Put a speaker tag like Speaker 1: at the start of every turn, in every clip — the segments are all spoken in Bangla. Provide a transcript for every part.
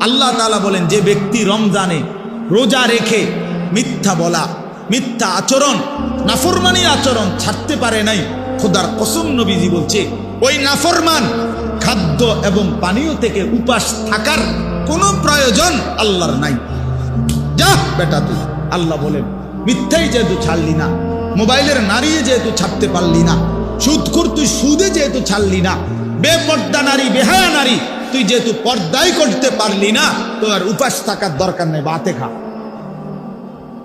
Speaker 1: আল্লাহ তাআলা বলেন, যে ব্যক্তি রমজানে রোজা রেখে মিথ্যা বলা, মিথ্যা আচরণ, নাফরমানি আচরণ ছাড়তে পারে নাই, খোদার কসম নবীজি বলছে ওই নাফরমান খাদ্য এবং পানীয় থেকে উপাস থাকার কোনো প্রয়োজন আল্লাহর নাই। যা বেটা তুই, আল্লাহ বলেন, মিথ্যাই যেহেতু ছাড়লি না, মোবাইলের নারী যেহেতু ছাড়তে পারলি না, সুদখোর তুই সুদে যেহেতু ছাড়লি না, বেপর্দা নারী, বেহায়া নারী তুই যেহেতু পর্দাই করতে পারলি না, তো আর উপাস থাকার দরকার নেই, বাতে খা,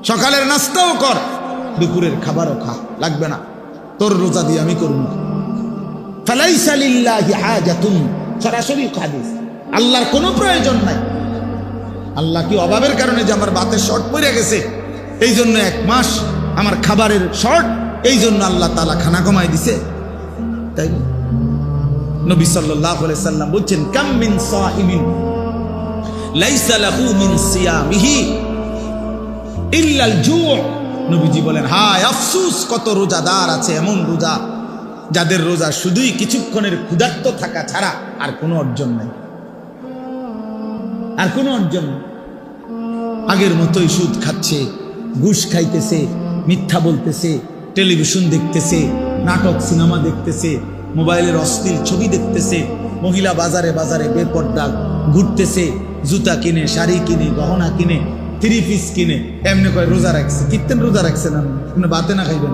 Speaker 1: সকালের নাস্তাও কর, দুপুরের খাবারও খা, লাগবে না, তোর রোজা দিয়ে আমি করব। ফালাইসা লিল্লাহি হাজাতুন, সরাসরি হাদিস, আল্লাহর কোনো প্রয়োজন নাই। আল্লাহ কি অভাবের কারণে যে আমার বাতের শর্ট পড়ে গেছে এই জন্য 1 মাস আমার খাবারের শর্ট, এই জন্য আল্লাহ তাআলা খানা কমাই দিছে? তাই নবী সাল্লাল্লাহু আলাইহি সাল্লাম বলছেন, কাম মিন সাইমিন লাইসা লাহু মিন সিয়ামিহি ইল্লাল জু'। নবীজি বলেন, হায় আফসোস, কত রোজাদার আছে এমন রোজা যাদের রোজা শুধুই কিছুক্ষণের ক্ষুধার্ত থাকা ছাড়া আর কোনো অর্জন নাই, আর কোনো অর্জন নেই। আগের মতোই সুদ খাচ্ছে, ঘুষ খাইতেছে, মিথ্যা বলতেছে, টেলিভিশন দেখতেছে, নাটক সিনেমা দেখতেছে, মোবাইলের অশ্লীল ছবি দেখতেছে, মহিলা বাজারে বাজারে বেপর্দা ঘুরতেছে, জুতা কিনে, শাড়ি কিনে, গহনা কিনে, 3 পিস কিনে, এমনি কয় রোজা রাখছে। কিত্তেন রোজা রাখছেন? আপনি বাতে না খাইবেন,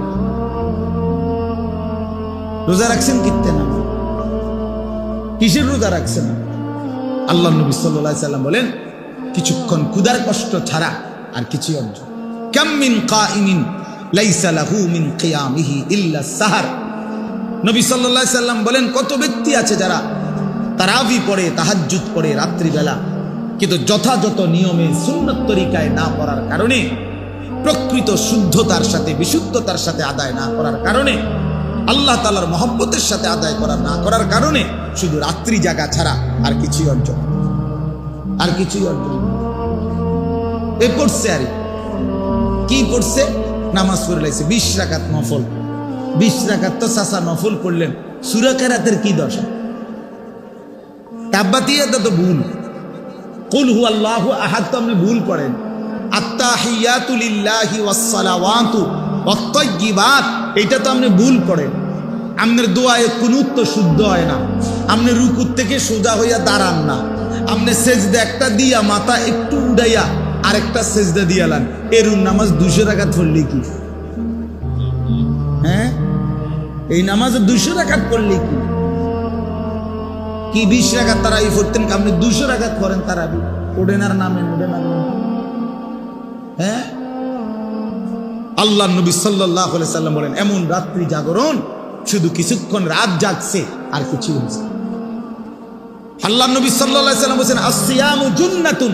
Speaker 1: রোজা রাখছেন কিত্তেন? কিসের রোজা রাখছেন? আল্লাহ নবী সাল্লাল্লাহু আলাইহি সাল্লাম বলেন, কিছুক্ষণ ক্ষুধার কষ্ট ছাড়া আর কিছু অর্জন। কাম মিন কাইমিন লাইসা লাহু মিন কিয়ামিহি ইল্লা সাহার। নবী সাল্লাল্লাহু আলাইহি সাল্লাম বলেন, কত ব্যক্তি আছে যারা তারাবি পড়ে, তাহাজ্জুদ পড়ে রাত্রিবেলা, কিন্তু যথাযথ নিয়মে সুন্নত তরিকায় না পড়ার কারণে, প্রকৃত শুদ্ধতার সাথে, বিশুদ্ধতার সাথে আদায় না করার কারণে, আল্লাহ তাআলার মহব্বতের সাথে আদায় না করার কারণে শুধু রাত্রি জাগা ছাড়া আর কিছুই অর্জন, আর কিছুই অর্জন। এ পড়ছে, আর কি পড়ছে? নামাজ পড়ে লাইছে 20 রাকাত নফল। 20 রাকাত তো চাচা নফল পড়লেন, সূরা কেরাতের কি দশা? তাব্বাতিয়াত তো ভুল, কুল হুয়াল্লাহু আহাদ তো আপনি ভুল পড়েন, আত্তাহিয়াতু লিল্লাহি ওয়াস সালাওয়াতু ওয়াত তাইয়্যিবাত এটা তো আপনি ভুল পড়েন। আপনার দোয়ায়ে কুনুত তো শুদ্ধ হয় না, আপনি রুকুর থেকে সোজা হইয়া দাঁড়ান না, আপনি সেজদা একটা দিয়া মাথা একটু উড়াইয়া আরেকটা সেজদা দিয়ালেন, এরুন নামাজ 200 রাকাত পড়লে কি? হ্যাঁ, এই নামাজে 200 রাকাত পড়লে কি 20 রাকাত তারাবি পড়তেন, আপনি 200 রাকাত পড়েন তারাবি, ওঠেন আর নামেন, ওঠেন আর নামেন। হ্যাঁ, আল্লাহ নবী সাল্লাল্লাহু আলাইহি সাল্লাম বলেন, এমন রাত্রি জাগরণ, শুধু কিছুক্ষণ রাত জাগছে আর কিছু হচ্ছে। আল্লাহ নবী সাল্লাল্লাহু আলাইহি সাল্লাম বলেন, আসসিয়ামু জুন্নাতুন,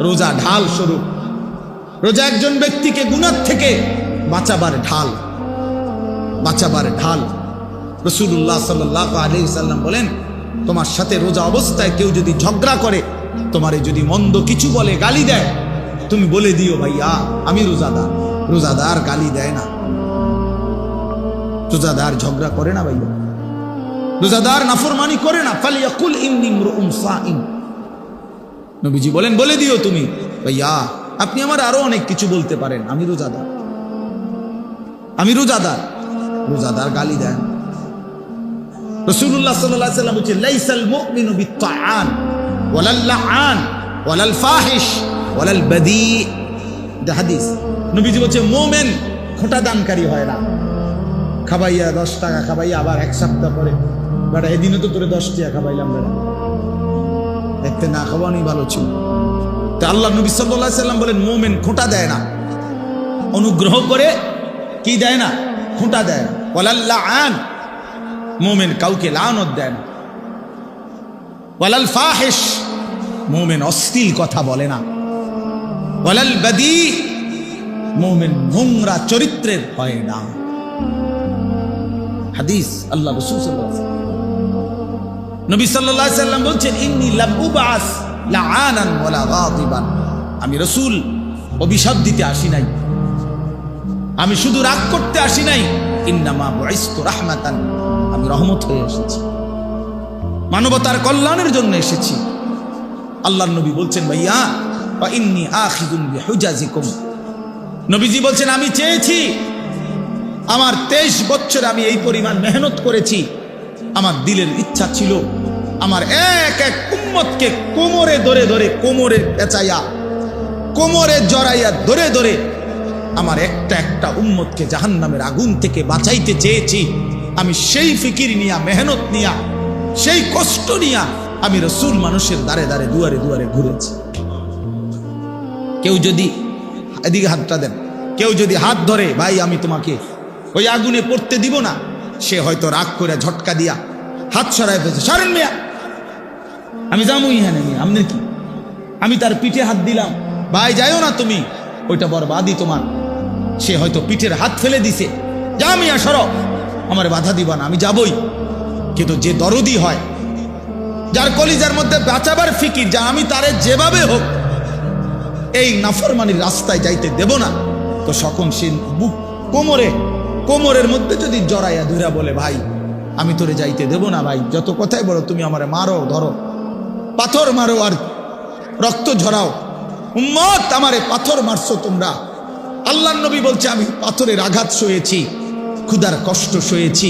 Speaker 1: রোজা ঢাল স্বরূপ। রোজা একজন ব্যক্তিকে গুনাহ থেকে বাঁচাবার ঢাল, বাঁচাবার ঢাল। রাসূলুল্লাহ সাল্লাল্লাহু আলাইহি সাল্লাম বলেন, তোমার সাথে রোজা অবস্থায় কেউ যদি ঝগড়া করে, তোমারে যদি মন্দ কিছু বলে, গালি দেয়, তুমি বলে দিও, ভাইয়া আমি রোজাদার। রোজাদার গালি দেয় না, রোজাদার ঝগড়া করে না, ভাইয়া রোজাদার নাফরমানি করে না। ফালিয়াকুল ইন্নী ইমরুউন সাইম, নবীজি বলেন, বলে দিও তুমি, ভাইয়া আপনি আমার আরো অনেক কিছু বলতে পারেন, আমি রোজাদার, আমি রোজাদার। রোজাদার গালি দেয় না। রাসূলুল্লাহ সাল্লাল্লাহু আলাইহি ওয়াসাল্লাম বলেন, লাইসাল মুমিনু বিত্তাআন ওয়ালাল লাআন ওয়ালাল ফাহিশ ওয়ালাল বাদী। এটা হাদিস। নবীজি বলেন, মুমিন খোঁটা দানকারী হয় না, খাবাইয়া 10 টাকা খাবাইয়া আবার 1 সপ্তাহ পরে, বেটা এদিনে তো তোরে 10 টাকা খাবাইলাম, বেটা দেখতে না খাওয়ানোই ভালো ছিল। তা আল্লাহ নবী সাল্লাল্লাহু আলাইহি ওয়াসাল্লাম বলেন, মুমিন খোঁটা দেয় না, অনুগ্রহ করে কি দেয় না? খোঁটা দেয় না। ওয়ালাল লাআন, মুমিন কাউকে লানত দেয় না। ওয়ালাল ফাহিশ, মুমিন অশ্লীল কথা বলে না। ওয়ালাল বাদী, মুমিন নোংরা চরিত্রের হয় না। হাদিস আল্লাহ রাসূল সাল্লাল্লাহু আলাইহি ওয়াসাল্লাম। নবী সাল্লাল্লাহু আলাইহি ওয়াসাল্লাম বলছেন, ইন্নী লাম উবআস লাআনান ওয়ালা গাদিবান, আমি রাসূল অভিশাপ দিতে আসি নাই, আমি শুধু রাগ করতে আসি নাই। ইন্নামা বুইসতু রাহমাতান, আমি রহমত হয়ে এসেছি, মানবতার কল্যাণের জন্য এসেছি। আল্লাহর নবী বলছেন ভাইয়া ওয়া ইন্নী আখিযুন বিহুজাজিকুম, নবীজি বলছেন আমি চেয়েছি, আমার 23 বছর আমি এই পরিমাণ মেহনত করেছি, আমার দিলের ইচ্ছা ছিল আমার এক এক উম্মতকে কোমরে ধরে ধরে, কোমরে পেঁচাইয়া, কোমরে জড়াইয়া ধরে ধরে আমার একটা একটা উম্মতকে জাহান্নামের আগুন থেকে বাঁচাইতে চেয়েছি। আমি সেই ফিকির নিয়া, মেহনত নিয়া, সেই কষ্ট নিয়া আমি রাসূল মানুষের দ্বারে দ্বারে, দুয়ারে দুয়ারে ঘুরেছি। কেউ যদি, এদিকে হাতটা দেন, কেউ যদি হাত ধরে ভাই আমি তোমাকে ওই আগুনে পড়তে দিব না, সে হয়তো রাগ করে ঝটকা দিয়া হাত সরায় ফেলছে, সরেন মিয়া, আমি যাবো ইহানে মিয়া, আপনার কি? আমি তার পিঠে হাত দিলাম, ভাই যাইও না তুমি, ওইটা বরবাদি তোমার। সে হয়তো পিঠের হাত ফেলে দিছে, যা মিয়া সরো, আমার বাধা দিবা না, আমি যাবই। কিন্তু যে দরদি হয়, যার কলিজার মধ্যে বাঁচাবার ফিকির, যা আমি তারে যেভাবে হোক এই নাফরমানির রাস্তায় যাইতে দেব না, তো সকল সে বুক কোমরের মধ্যে যদি জড়াইয়া ধরা বলে ভাই আমি তোরে যাইতে দেব না, ভাই যত কথাই বলো, তুমি আমারে মারো, ধরো, পাথর মারো আর রক্ত ঝরাও, উম্মত আমারে পাথর মারছো তোমরা। আল্লাহর নবী বলছে আমি পাথরের আঘাত সয়েছি, ক্ষুধার কষ্ট সয়েছি,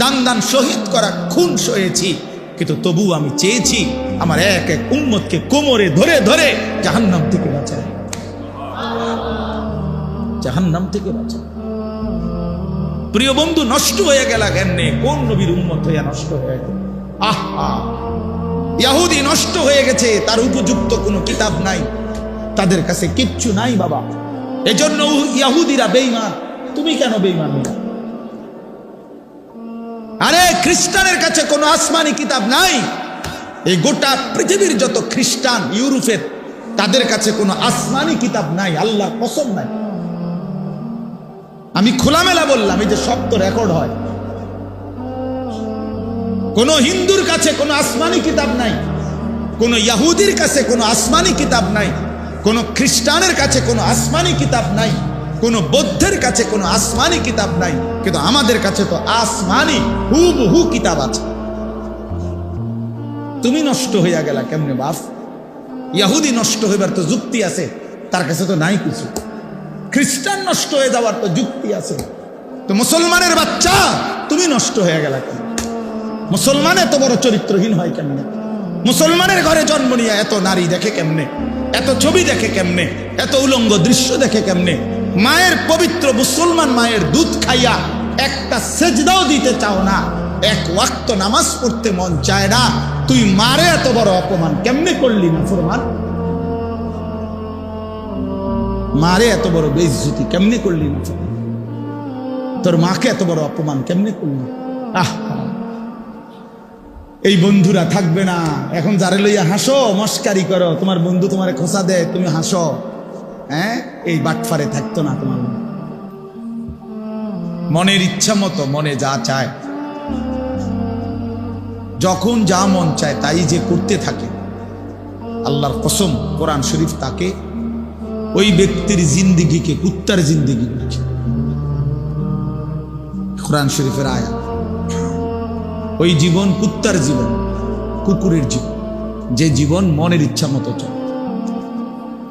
Speaker 1: দান দান শহীদ করা খুন সয়েছি, কিন্তু তবু আমি চেয়েছি আমার এক এক উম্মতকে কোমরে ধরে ধরে জাহান্নাম থেকে বাঁচায়, জাহান্নাম থেকে বাঁচায়। প্রিয় বন্ধু, নষ্ট হয়ে গেল কেমনে? কোন নবীর উম্মত হইয়া নষ্ট হয়ে গেল? আহা, ইহুদি নষ্ট হয়ে গেছে, তার উপযুক্ত কোনো কিতাব নাই, তাদের কাছে কিচ্ছু নাই বাবা। এজন্য ইহুদিরা বেঈমান। তুমি কেন বেঈমান হইলা? আরে খ্রিস্টানের কাছে কোনো আসমানি কিতাব নাই। এই গোটা পৃথিবীর যত খ্রিস্টান ইউরোপের, তাদের কাছে কোনো আসমানি কিতাব নাই, আল্লাহর কসম নাই। আমি খোলামেলা বললাম, এই যে সব তো রেকর্ড হয়। কোন হিন্দুর কাছে কোনো আসমানি কিতাব নাই, কোন ইহুদির কাছে কোনো আসমানি কিতাব নাই, কোন খ্রিস্টানের কাছে কোনো আসমানি কিতাব নাই, কোন বৌদ্ধের কাছে কোনো আসমানি কিতাব নাই, কিন্তু আমাদের কাছে তো আসমানি হুবহু কিতাব আছে। তুমি নষ্ট হইয়া গেলা কেমনে বাপ? ইহুদি নষ্ট হইবার তো যুক্তি আছে, তার কাছে তো নাই কিছু। খ্রিস্টান নষ্ট হয়ে যাওয়ার তো যুক্তি আছে। তো মুসলমানের বাচ্চা তুমি নষ্ট হয়ে গেলা কেন? মুসলমান এত বড় চরিত্রহীন হয় কেমনে? মুসলমানের ঘরে জন্ম নিয়ে এত নারী দেখে কেমনে, এত ছবি দেখে কেমনে, এত উলঙ্গ দৃশ্য দেখে কেমনে? মায়ের পবিত্র মুসলমান মায়ের দুধ খাইয়া একটা সেজদাও দিতে চাও না, এক ওয়াক্ত নামাজ পড়তে মন চায় না, তুই মারে এত বড় অপমান কেমনে করলি? না ফরমান, মারে এত বড় বেইজ্জতি কেমনে করলি? না তোর মাকে এত বড় অপমান কেমনে করলি? এই বন্ধুরা থাকবে না এখন, যারে লইয়া হাসো, মস্কারি করো, তোমার বন্ধু তোমারে খোঁচা দেয়, তুমি হাসো, হ্যাঁ, এই বাটফারে থাকতো না তোমার। মনের ইচ্ছা মতো মনে যা চায়, যখন যা মন চায় তাই যে করতে থাকে, আল্লাহর কসম কোরআন শরীফ তাকে, ওই ব্যক্তির জিন্দিগিকে কুত্তার জিন্দিগি বলছে। কোরআন শরীফের আয়াত, ওই জীবন কুত্তার জীবন, কুকুরের জীবন, যে জীবন মনের ইচ্ছা মতো চলে।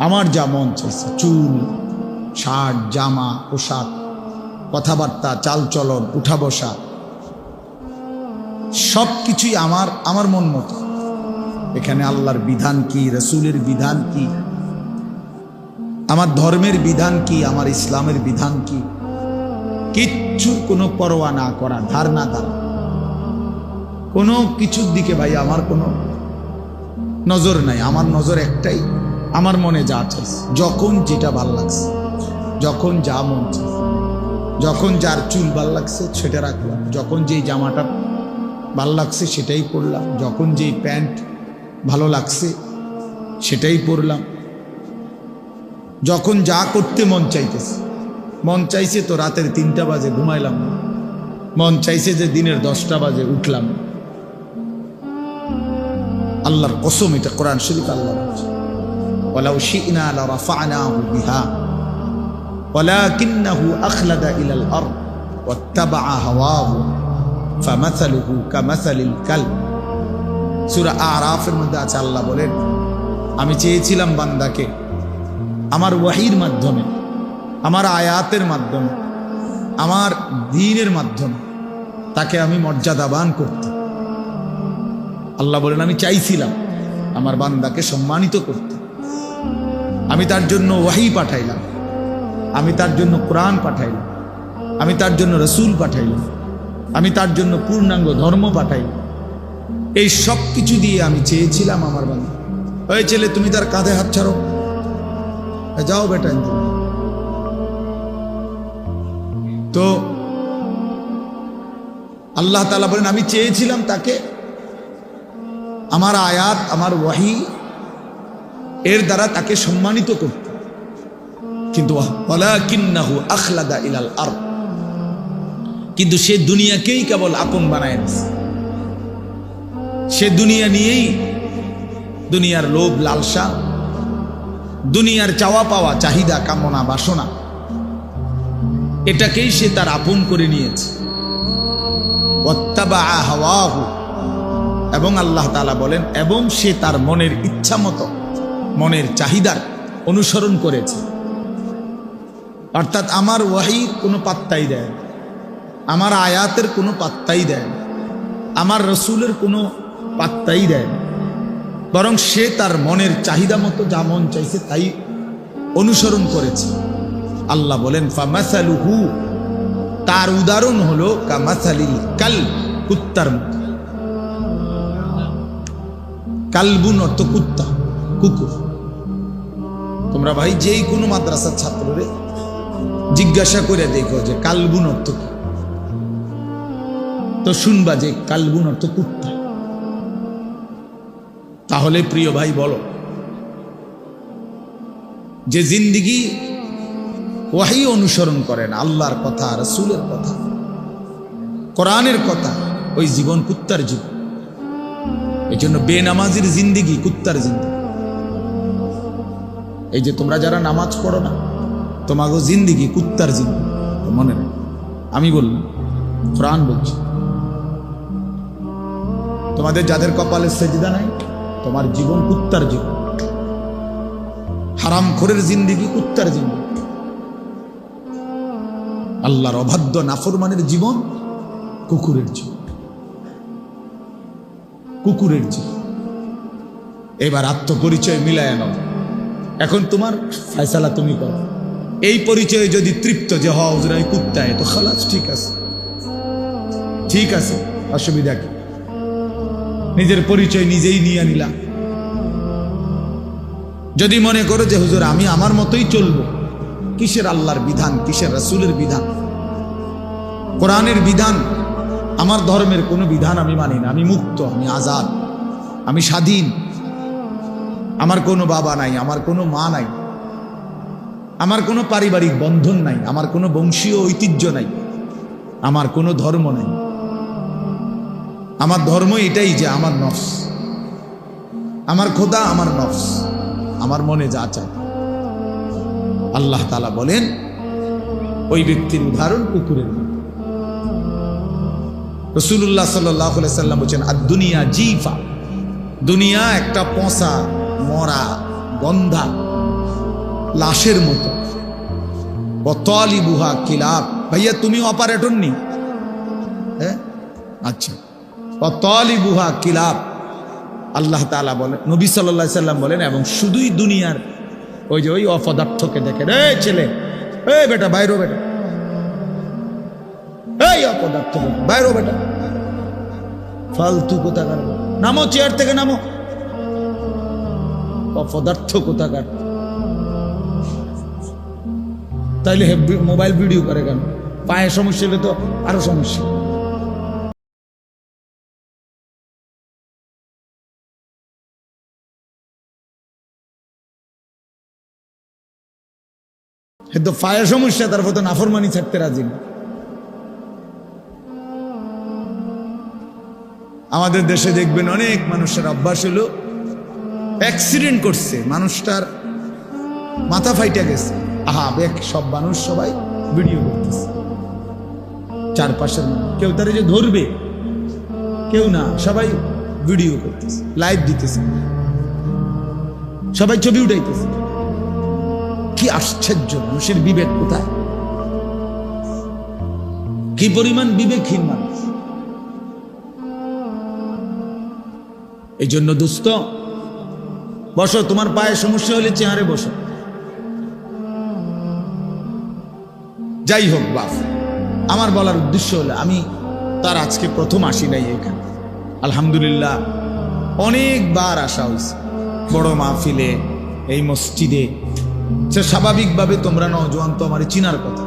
Speaker 1: আমার যা মন চাইছে, চুল, শার্ট, জামা, পোশাক, কথাবার্তা, চালচলন, উঠা বসা, সব কিছুই আমার মন মতো। এখানে আল্লাহর বিধান কি, রসুলের বিধান কি, আমার ধর্মের বিধান কি, আমার ইসলামের বিধান কি, কিচ্ছুর কোনো পরোয়া না করা, ধার না ধারা, কোনো কিছুর দিকে ভাই আমার কোনো নজর নাই। আমার নজর একটাই, আমার মনে যা চাইছে, যখন যেটা ভাল লাগছে, যখন যা মন চাইছে, যখন যার চুল ভাল লাগছে সেটা রাখলাম, যখন যেই জামাটা ভাল লাগছে সেটাই পরলাম, যখন যেই প্যান্ট ভালো লাগছে সেটাই পরলাম, যখন যা করতে মন চাইতেছে। মন চাইছে তো রাতের 3টা বাজে ঘুমাইলাম, মন চাইছে যে দিনের 10টা বাজে উঠলাম। আল্লাহর কসম, এটা কোরআন শরীফ আল্লাহ বলছে, ওয়ালাউ শি'না লারাফা'নাহু বিহা ওয়ালাকিন্নাহু আখলাদা ইলাল আরদ ওয়াত্তাবা'a হাওয়াহু ফামাসালুহু কামাসালিল কালব। সূরা আরাফের মধ্যে আছে, আল্লাহ বলেন আমি চেয়েছিলাম বান্দাকে আমার ওয়াহির মাধ্যমে, আমার আয়াতের মাধ্যমে, আমার দ্বীনের মাধ্যমে তাকে আমি মর্যাদাবান করতে। আল্লাহ বলেন আমি চাইছিলাম আমার বান্দাকে সম্মানিত করতে। আমি তার জন্য ওয়াহি পাঠাইলাম, আমি তার জন্য কোরআন পাঠাইলাম, আমি তার জন্য রসুল পাঠাইলাম, আমি তার জন্য পূর্ণাঙ্গ ধর্ম পাঠাইলাম। এই সব কিছু দিয়ে আমি চেয়েছিলাম আমার বান্দা, ওই ছেলে তুমি তার কাঁধে হাত ছাড়ো, যাও বেটা। তো আল্লাহ তাআলা বলেন আমি চেয়েছিলাম তাকে আমার আয়াত, আমার ওয়াহি এর দ্বারা তাকে সম্মানিত করতে, কিন্তু ওয়ালাকিন্নাহু আখলাদা ইলাল আরদ, কিন্তু সে দুনিয়াকেই কেবল আপন বানায় নিয়েছে। সে দুনিয়া নিয়েই, দুনিয়ার লোভ লালসা, দুনিয়ার চাওয়া পাওয়া, চাহিদা, কামনা, বাসনা, এটাকেই সে তার আপন করে নিয়েছে। ওয়াত্তাবা হাওয়াহু, এবং আল্লাহ তাআলা বলেন এবং সে তার মনের ইচ্ছা মতো, মনের চাহিদার অনুসরণ করেছে। অর্থাৎ আমার ওয়াহির কোনো পাত্তাই দেয় না, আমার আয়াতের কোনো পাত্তাই দেয় না, আমার রসুলের কোনো পাত্তাই দেয় না, বরং সে তার মনের চাহিদা মতো যা মন চাইছে তাই অনুসরণ করেছে। আল্লাহ বলেন ফামাসালুহু, তার উদাহরণ হলো কামাসালিল কাল, কুত্তার মতো। কালবুন অর্থ কুত্তা, কুকুর। তোমরা ভাই যেই কোনো মাদ্রাসার ছাত্ররে জিজ্ঞাসা করে দেখো যে কালবুন অর্থ কি, তো শুনবা যে কালবুন অর্থ কুত্তা। তাহলে প্রিয় ভাই বলো, যে জিন্দিগি ওয়াহি অনুসরণ করে না, আল্লাহর কথা, রাসূলের কথা, কোরআনের কথা, ওই জীবন কুত্তার জীবন। এই জন্য বেনামাজির জিন্দিগি কুত্তার জিন্দিগি। এই যে তোমরা যারা নামাজ পড়ো না, তোমাকে জিন্দিগি কুত্তার জিন্দিগি, মনে রাখো। আমি বললাম, কোরআন বলছি, তোমাদের যাদের কপালে সেজদা নাই, তোমার জীবন কুত্তার জীবন। হারামখোরের জিন্দিগি কুত্তার জিন্দিগি। আল্লাহর অবাধ্য নাফরমানের জীবন কুকুরের জীবন, কুকুরের জীবন। এবার আত্মপরিচয় মিলায় নাও, এখন তোমার ফয়সালা তুমি করো। এই পরিচয়ে যদি তৃপ্ত যে হুজুর আমি কুত্তায়, তো খালাস, ঠিক আছে, ঠিক আছে, অসুবিধা কি? নিজের পরিচয় নিজেই নিয়ে নিলাম। যদি মনে করো যে হুজুর আমি আমার মতোই চলবো, কিসের আল্লাহর বিধান, কিসের রাসূলের বিধান, কোরআনের বিধান, আমার ধর্মের কোনো বিধান আমি মানি না, আমি মুক্ত, আমি আজাদ, আমি স্বাধীন, আমার কোনো বাবা নাই, আমার কোনো মা নাই, আমার কোনো পারিবারিক বন্ধন নাই, আমার কোনো বংশীয় ঐতিহ্য নাই, আমার কোনো ধর্ম নাই। আমার ধর্ম এটাই যে আমার নফস, আমার খোদা আমার নফস, আমার মনে যা চায়। আল্লাহ তাআলা বলেন ওই ব্যক্তির উদাহরণ কুকুরের মতো। রাসূলুল্লাহ সাল্লাল্লাহু আলাইহি সাল্লাম বলেন আদ-দুনিয়া জিফা, দুনিয়া একটা পচা মরা গন্ধা লাশের মতো। ওয়াতালিবুহা কিলাব, ভাইয়া তুমি অপারেটর নি? হ্যাঁ, আচ্ছা। ওয়াতালিবুহা কিলাব, আল্লাহ তাআলা বলেন, নবী সাল্লাল্লাহু আলাইহি সাল্লাম বলেন, এবং শুধুই দুনিয়ার ওই যে ওই অপদার্থকে দেখে, রে ছেলে, এই বেটা বাইরো, বেটা এই অপদার্থ, বাইরো বেটা, ফালতু কোথাকার, নামো চেয়ার থেকে নামো, অপদার্থ কোথাকার। তাইলে মোবাইল ভিডিও করে কেন? পায়ে সমস্যা হলে তো আরো সমস্যা। তো পায়ের সমস্যা, তারপর তো নাফরমানি ছাড়তে রাজি না। আমাদের দেশে দেখবেন অনেক মানুষের অভ্যাস হলো, অ্যাক্সিডেন্ট করছে, মানুষটার মাথা ফাইটা গেছে, আহা বেক, সব মানুষ সবাই ভিডিও করতেছে, চারপাশের কেউ তারে যে ধরবে কেউ না, সবাই ভিডিও করতেছে, লাইভ দিতেছে। সবাই ছবি উঠাইতেছে। কি আশ্চর্য, মানুষের বিবেক কোথায়? কি পরিমাণ বিবেকহীন মানুষ। এই জন্য দোস্ত, বসো, তোমার পায়ে সমস্যা হলে চেয়ারে বসো। যাই হোক বাপ, আমার বলার উদ্দেশ্য হলো, আমি তার আজকে প্রথম আসি নাই এখানে। আলহামদুলিল্লাহ অনেকবার আসা হয়েছে বড় মাহফিলে, এই মসজিদে। সে স্বাভাবিকভাবে তোমরা নওজোয়ান তো আমার চিনার কথা।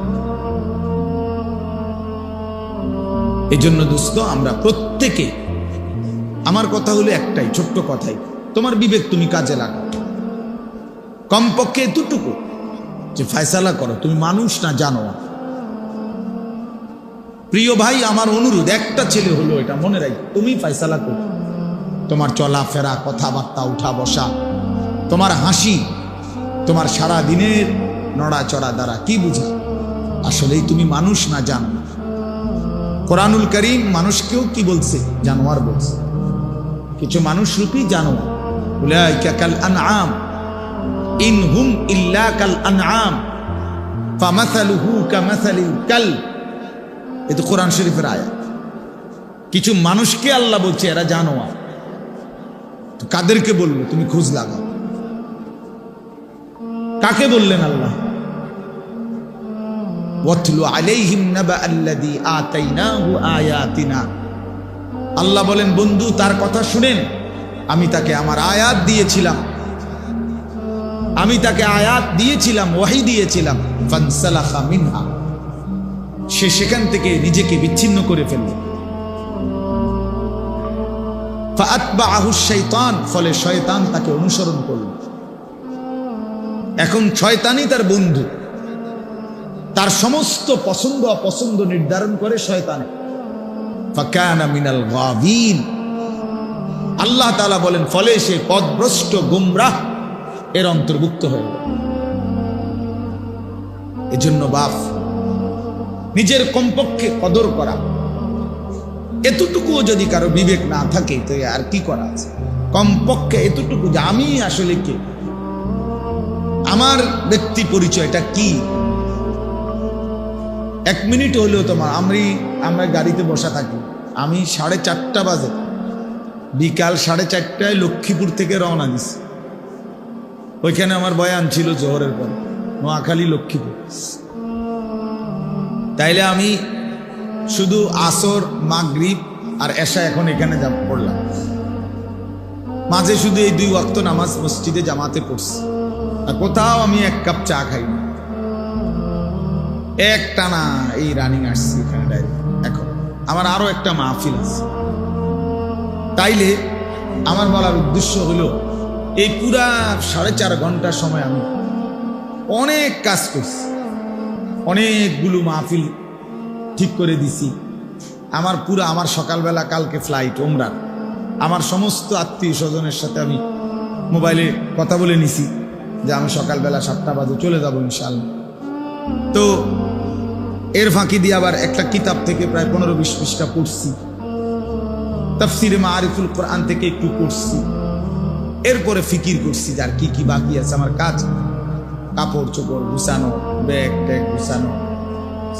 Speaker 1: এই জন্য দোস্ত, আমরা প্রত্যেকে, আমার কথা হলো একটাই ছোট্ট কথাই, তোমার বিবেক তুমি কাজে লাগাও। কমপক্ষে এতটুকু যে ফয়সালা করো, তুমি মানুষ না জানোয়ার। প্রিয় ভাই, আমার অনুরোধ, একটা ছেলে হলো, এটা মনে রাখো, তুমি ফয়সালা করো। তোমার চলাফেরা, কথাবার্তা, উঠা বসা, তোমার হাসি, তোমার সারা দিনের নড়াচড়া দ্বারা কি বুঝা আসলেই তুমি মানুষ না জানো। কোরআনুল কারীম মানুষকেও কি বলছে? জানোয়ার বলছে। কিছু মানুষ রূপী জানোয়ার। উলাইকা কাল আনআম ইন হুম ইল্লা কাল আনআম ফামাসালুহু কামাসালিল কালব। এটা কোরআন শরীফের আয়াত। কিছু মানুষকে আল্লাহ বলছে এরা জানোয়ার। তো কাদেরকে বললো? তুমি খোঁজ লাগাও। কাকে বললেন আল্লাহ? ওয়াতলু আলাইহিম নাবা আল্লাযী আতাইনাহু আয়াতিনা। আল্লাহ বলেন, বন্ধু তার কথা শুনেন, আমি তাকে আমার আয়াত দিয়েছিলাম, আমি তাকে আয়াত দিয়েছিলাম, ওয়াহী দিয়েছিলাম। ফানসালাখা মিনহা, সে সেখান থেকে নিজেকে বিচ্ছিন্ন করে ফেলল। ফাআতবাআহু শাইতান, ফলে শয়তান তাকে অনুসরণ করল। এখন শয়তানই তার বন্ধু, তার সমস্ত পছন্দ অপছন্দ নির্ধারণ করে শয়তানে। ফাকানা মিনাল গাবিন, আল্লাহ তাআলা বলেন, ফলে সে পথভ্রষ্ট গুমরাহ এর অন্তর্ভুক্ত হয়ে গেল। এজন্য বাপ, নিজের কমপক্ষে কদর করা, এতটুকুও যদি কারো বিবেক না থাকে তো আর কি করা আছে? কমপক্ষে এতটুকু যে আমি আসলে কে, আমার ব্যক্তি পরিচয়টা কি। এক মিনিট হলেও তোমার, আমরা গাড়িতে বসা থাকি, আমি 4:30 বাজে, বিকাল 4:30টায় লক্ষ্মীপুর থেকে রওনা দিছি। ওইখানে আমার বয়ান ছিল জোহরের পর, নোয়াখালী লক্ষ্মীপুর। তাইলে আমি শুধু আসর, মাগরিব আর এশা এখন এখানে পড়লাম। মাঝে শুধু এই 2 ওয়াক্ত নামাজ মসজিদে জামাতে পড়ছি, আর কোথাও আমি 1 কাপ চা খাই না। একটানা এই রানিং আসছি এখানে ডাইরেক্ট। এখন আমার আরো একটা মাহফিল আছে। তাইলে আমার বলার উদ্দেশ্য হলো, এই পুরা 4.5 ঘন্টা সময় আমি অনেক কাজ করছি, অনেকগুলো মাহফিল ঠিক করে দিছি। আমার সকালবেলা কালকে ফ্লাইট ওমরার, আমার সমস্ত আত্মীয় স্বজনের সাথে আমি মোবাইলে কথা বলে নিছি যে আমি সকালবেলা 7টা বাজে চলে যাব ইনশাআল্লাহ। তো এর ফাঁকি দিয়ে আবার একটা কিতাব থেকে প্রায় 15-20 পৃষ্ঠা পড়ছি, তাফসিরে মাআরিফুল কোরআন থেকে একটু পড়ছি। এরপরে ফিকির করছি যার কি কি বাকি আছে আমার কাজ, কাপড় চোপড় গুছানো, ব্যাগ ট্যাগ গুছানো,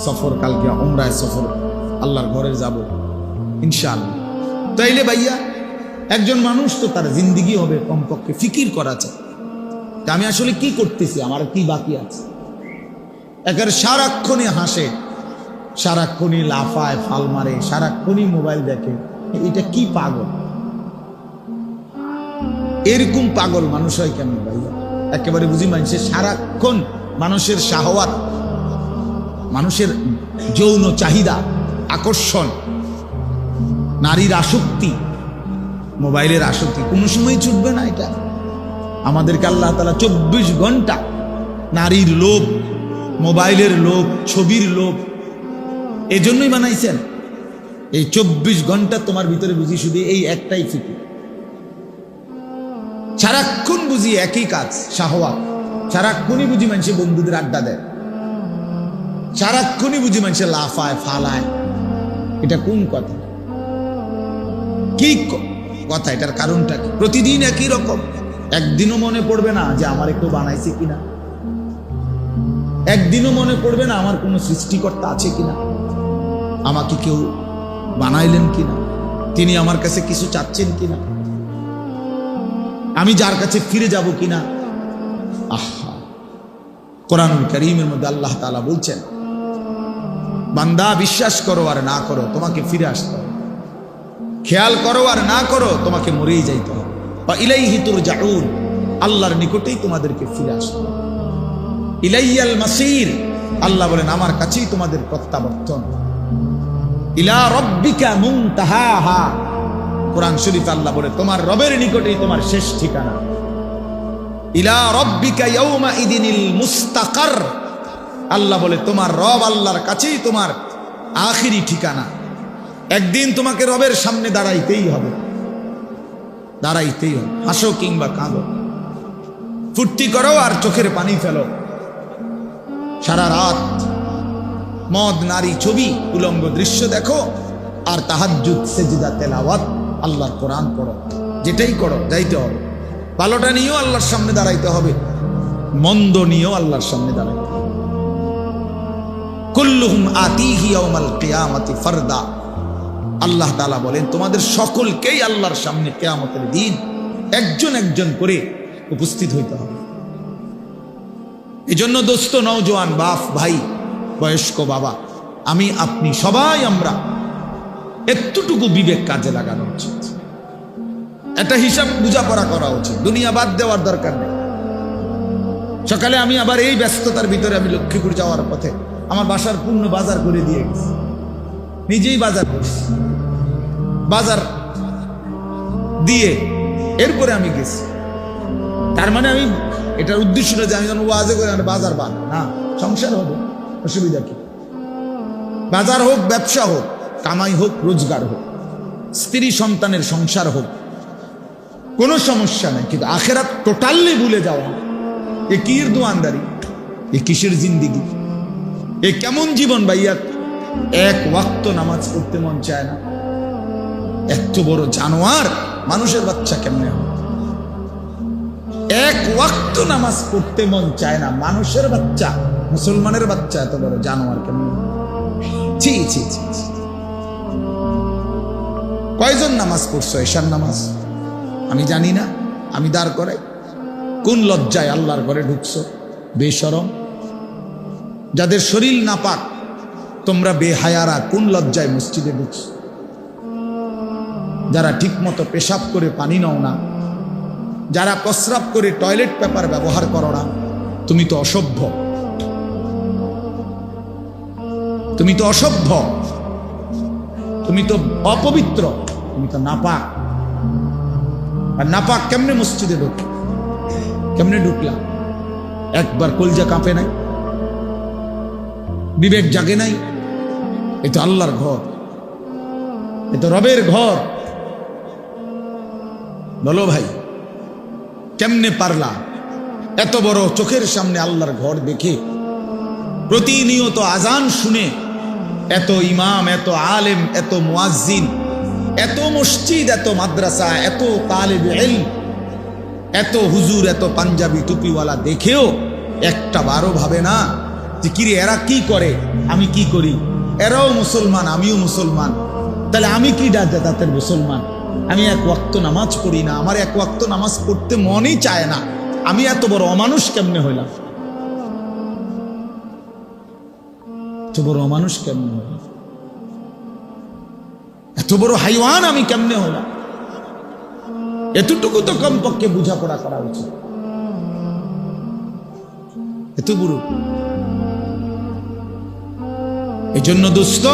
Speaker 1: সফর, কালকে উমরায় সফর, আল্লাহর ঘরে যাব ইনশাআল্লাহ। তাইলে ভাইয়া, একজন মানুষ তো তার জিন্দিগি হবে কমপক্ষে ফিকির করা চায় যে আমি আসলে কি করতেছি, আমার কি বাকি আছে। একের সারাক্ষণই হাসে, সারাক্ষণই লাফায়, ফাল মারে, সারাক্ষণই মোবাইল দেখে, এটা কি পাগল? এরকম পাগল মানুষ হয় কেন ভাইয়া? একেবারে বুঝি মানুষের সারাক্ষণ মানুষের শাহওয়াত, মানুষের যৌন চাহিদা, আকর্ষণ, নারীর আসক্তি, মোবাইলের আসক্তি কোনো সময় ছুটবে না। এটা আমাদেরকে আল্লাহ তাআলা 24 ঘন্টা নারীর লোভ, মোবাইলের লোভ, ছবির লোভ এজন্যই বানাইছেন। এই 24 ঘন্টা তোমার ভিতরে বুঝি শুধু এই একটাই ফিকির, সারাক্ষণ বুঝি একই কাজ, শাহওয়াত। সারাক্ষণই বুঝি মানুষে বন্ধুদের আড্ডা দেয়, সারাক্ষণই বুঝি মানুষে লাফায়, ফালায়। এটা কোন কথা? কি কথা? এটার কারণটা কি? প্রতিদিন একই রকম একদিনও মনে পড়বে না যে আমার একটু বানাইছে কিনা, একদিনও মনে পড়বে না আমার কোনো সৃষ্টিকর্তা আছে কিনা, আমাকে কেউ বানাইলেন কিনা, তিনি আমার কাছে কিছু চাচ্ছেন কিনা, আমি যার কাছে ফিরে যাব কিনা। আহা, কোরআনুল কারীমের মধ্যে আল্লাহ তাআলা বলছেন, বান্দা বিশ্বাস করো আর না করো তোমাকে ফিরে আসতে হবে, খেয়াল করো আর না করো তোমাকে মরেই যাইতে হবে। বা ইলাইহি তুরজাউন, আল্লাহর নিকটেই তোমাদেরকে ফিরে আসতে হবে। ইলাইয়াল মাসির, আল্লাহ বলেন আমার কাছেই তোমাদের প্রত্যাবর্তন। ইলা রাব্বিকা মুনতাহাহা, কোরআন শরীফে আল্লাহ বলে তোমার রবের নিকটেই তোমার শেষ ঠিকানা। ইলা রাব্বিকা ইয়াউমা ইদিনিল মুস্তাকার, আল্লাহ বলে তোমার রব আল্লাহর কাছেই তোমার আখিরি ঠিকানা। একদিন তোমাকে রবের সামনে দাঁড়াইতেই হবে, দাঁড়াইতেই হবে। হাসো কিংবা কাঁদো, ফুর্তি করো আর চোখের পানি ফেলো, সারা রাত মদ নারী ছবি উলঙ্গ দৃশ্য দেখো, আর তাহাজ্জুদ সেজদা তেলাওয়াত আল্লাহর কোরআন পড়ো, যেটাই করো যাইতে হবে। ভালোটা নিয়েও আল্লাহর সামনে দাঁড়াইতে হবে, মন্দ নিয়েও আল্লাহর সামনে দাঁড়াইতে হবে। কুল্লুহুম আতিহি ইয়াউমাল কিয়ামাতি ফারদা, আল্লাহ তাআলা বলেন তোমাদের সকলকেই আল্লাহর সামনে কিয়ামতের দিন একজন একজন করে উপস্থিত হইতে হবে। এজন্য দোস্ত, নওজোয়ান বাপ ভাই, বয়স্ক বাবা, আমি আপনি সবাই আমরা এতটুকু বিবেক কাজে লাগানো উচিত, একটা হিসাব বুঝাপড়া করা উচিত। দুনিয়া বাদ দেওয়ার দরকার নেই। সকালে আমি আবার এই ব্যস্ততার ভিতরে আমি লক্ষ্মীপুর যাওয়ার পথে আমার বাসার পূর্ণ বাজার করে দিয়ে গেছি, নিজেই বাজার করছি, বাজার দিয়ে এরপরে আমি গেছি। তার মানে আমি এটার উদ্দেশ্য না যে আমি যেন ওয়াজে করে বাজার বাদ না, সংসার হবে, অসুবিধা কি? বাজার হোক, ব্যবসা হোক, কামাই হোক, রোজগার হোক, স্ত্রী সন্তানের সংসার হোক, কোনো সমস্যা নাই। কিন্তু আখেরাত টোটালি ভুলে যাওয়া, এ কির দোয়ানদারি, এ কিসের জিন্দিগি, এ কেমন জীবন ভাইয়া? এক ওয়াক্ত নামাজ পড়তে মন চায় না, এত বড় জানোয়ার মানুষের বাচ্চা কেমনে হয়? এক ওয়াক্ত নামাজ পড়তে মন চায় না, মানুষের বাচ্চা, মুসলমানের বাচ্চা এত বড় জানোয়ার কেমনে? ছি ছি ছি। কয়জন নামাজ পড়ছো এশার নামাজ? আমি জানি না, আমি দাঁড় করাই। কোন লজ্জায় আল্লাহর ঘরে ঢুকছো বেশরম? যাদের শরীর নাপাক তোমরা বেহায়ারা, কোন লজ্জায় মসজিদে ঢুকছো? যারা ঠিক মতো পেশাব করে পানি নাও না, যারা প্রস্রাব করে টয়লেট পেপার ব্যবহার করো না, তুমি তো অসভ্য, তুমি তো অসভ্য, তুমি তো অপবিত্র, তুমি তো নাপাক। আর নাপাক কেমনে মসজিদে ঢুক, কেমনে ঢুকলাম? একবার কলজা কাঁপে নাই, বিবেক জাগে নাই? এ তো আল্লাহর ঘর, এ তো রবের ঘর। বলো ভাই, কেমনে পারলা এত বড় চোখের সামনে আল্লাহর ঘর দেখে, প্রতিনিয়ত আজান শুনে, এত ইমাম, এত আলেম, এত মুয়াজ্জিন, এত মসজিদ, এত মাদ্রাসা, এত তালিব ইলম, এত হুজুর, এত পাঞ্জাবি টুপিওয়ালা দেখেও একটা বারো ভাবে না যে কিরে এরা কি করে, আমি কি করি? এরাও মুসলমান, আমিও মুসলমান, তাহলে আমি কি জাতের মুসলমান? আমি এক ওয়াক্ত নামাজ পড়ি না, আমার এক ওয়াক্ত নামাজ পড়তে মনই চায় না, আমি এত বড় অমানুষ কেমনে হইলাম? এত বড় অমানুষ কেমনে হইলাম? এত বড় হাইওয়ান আমি কেমনে হলাম? এতটুকু তো কমপক্ষে বোঝাপড়া করা উচিত। এত বুড়ো। এই জন্য দোস্ত,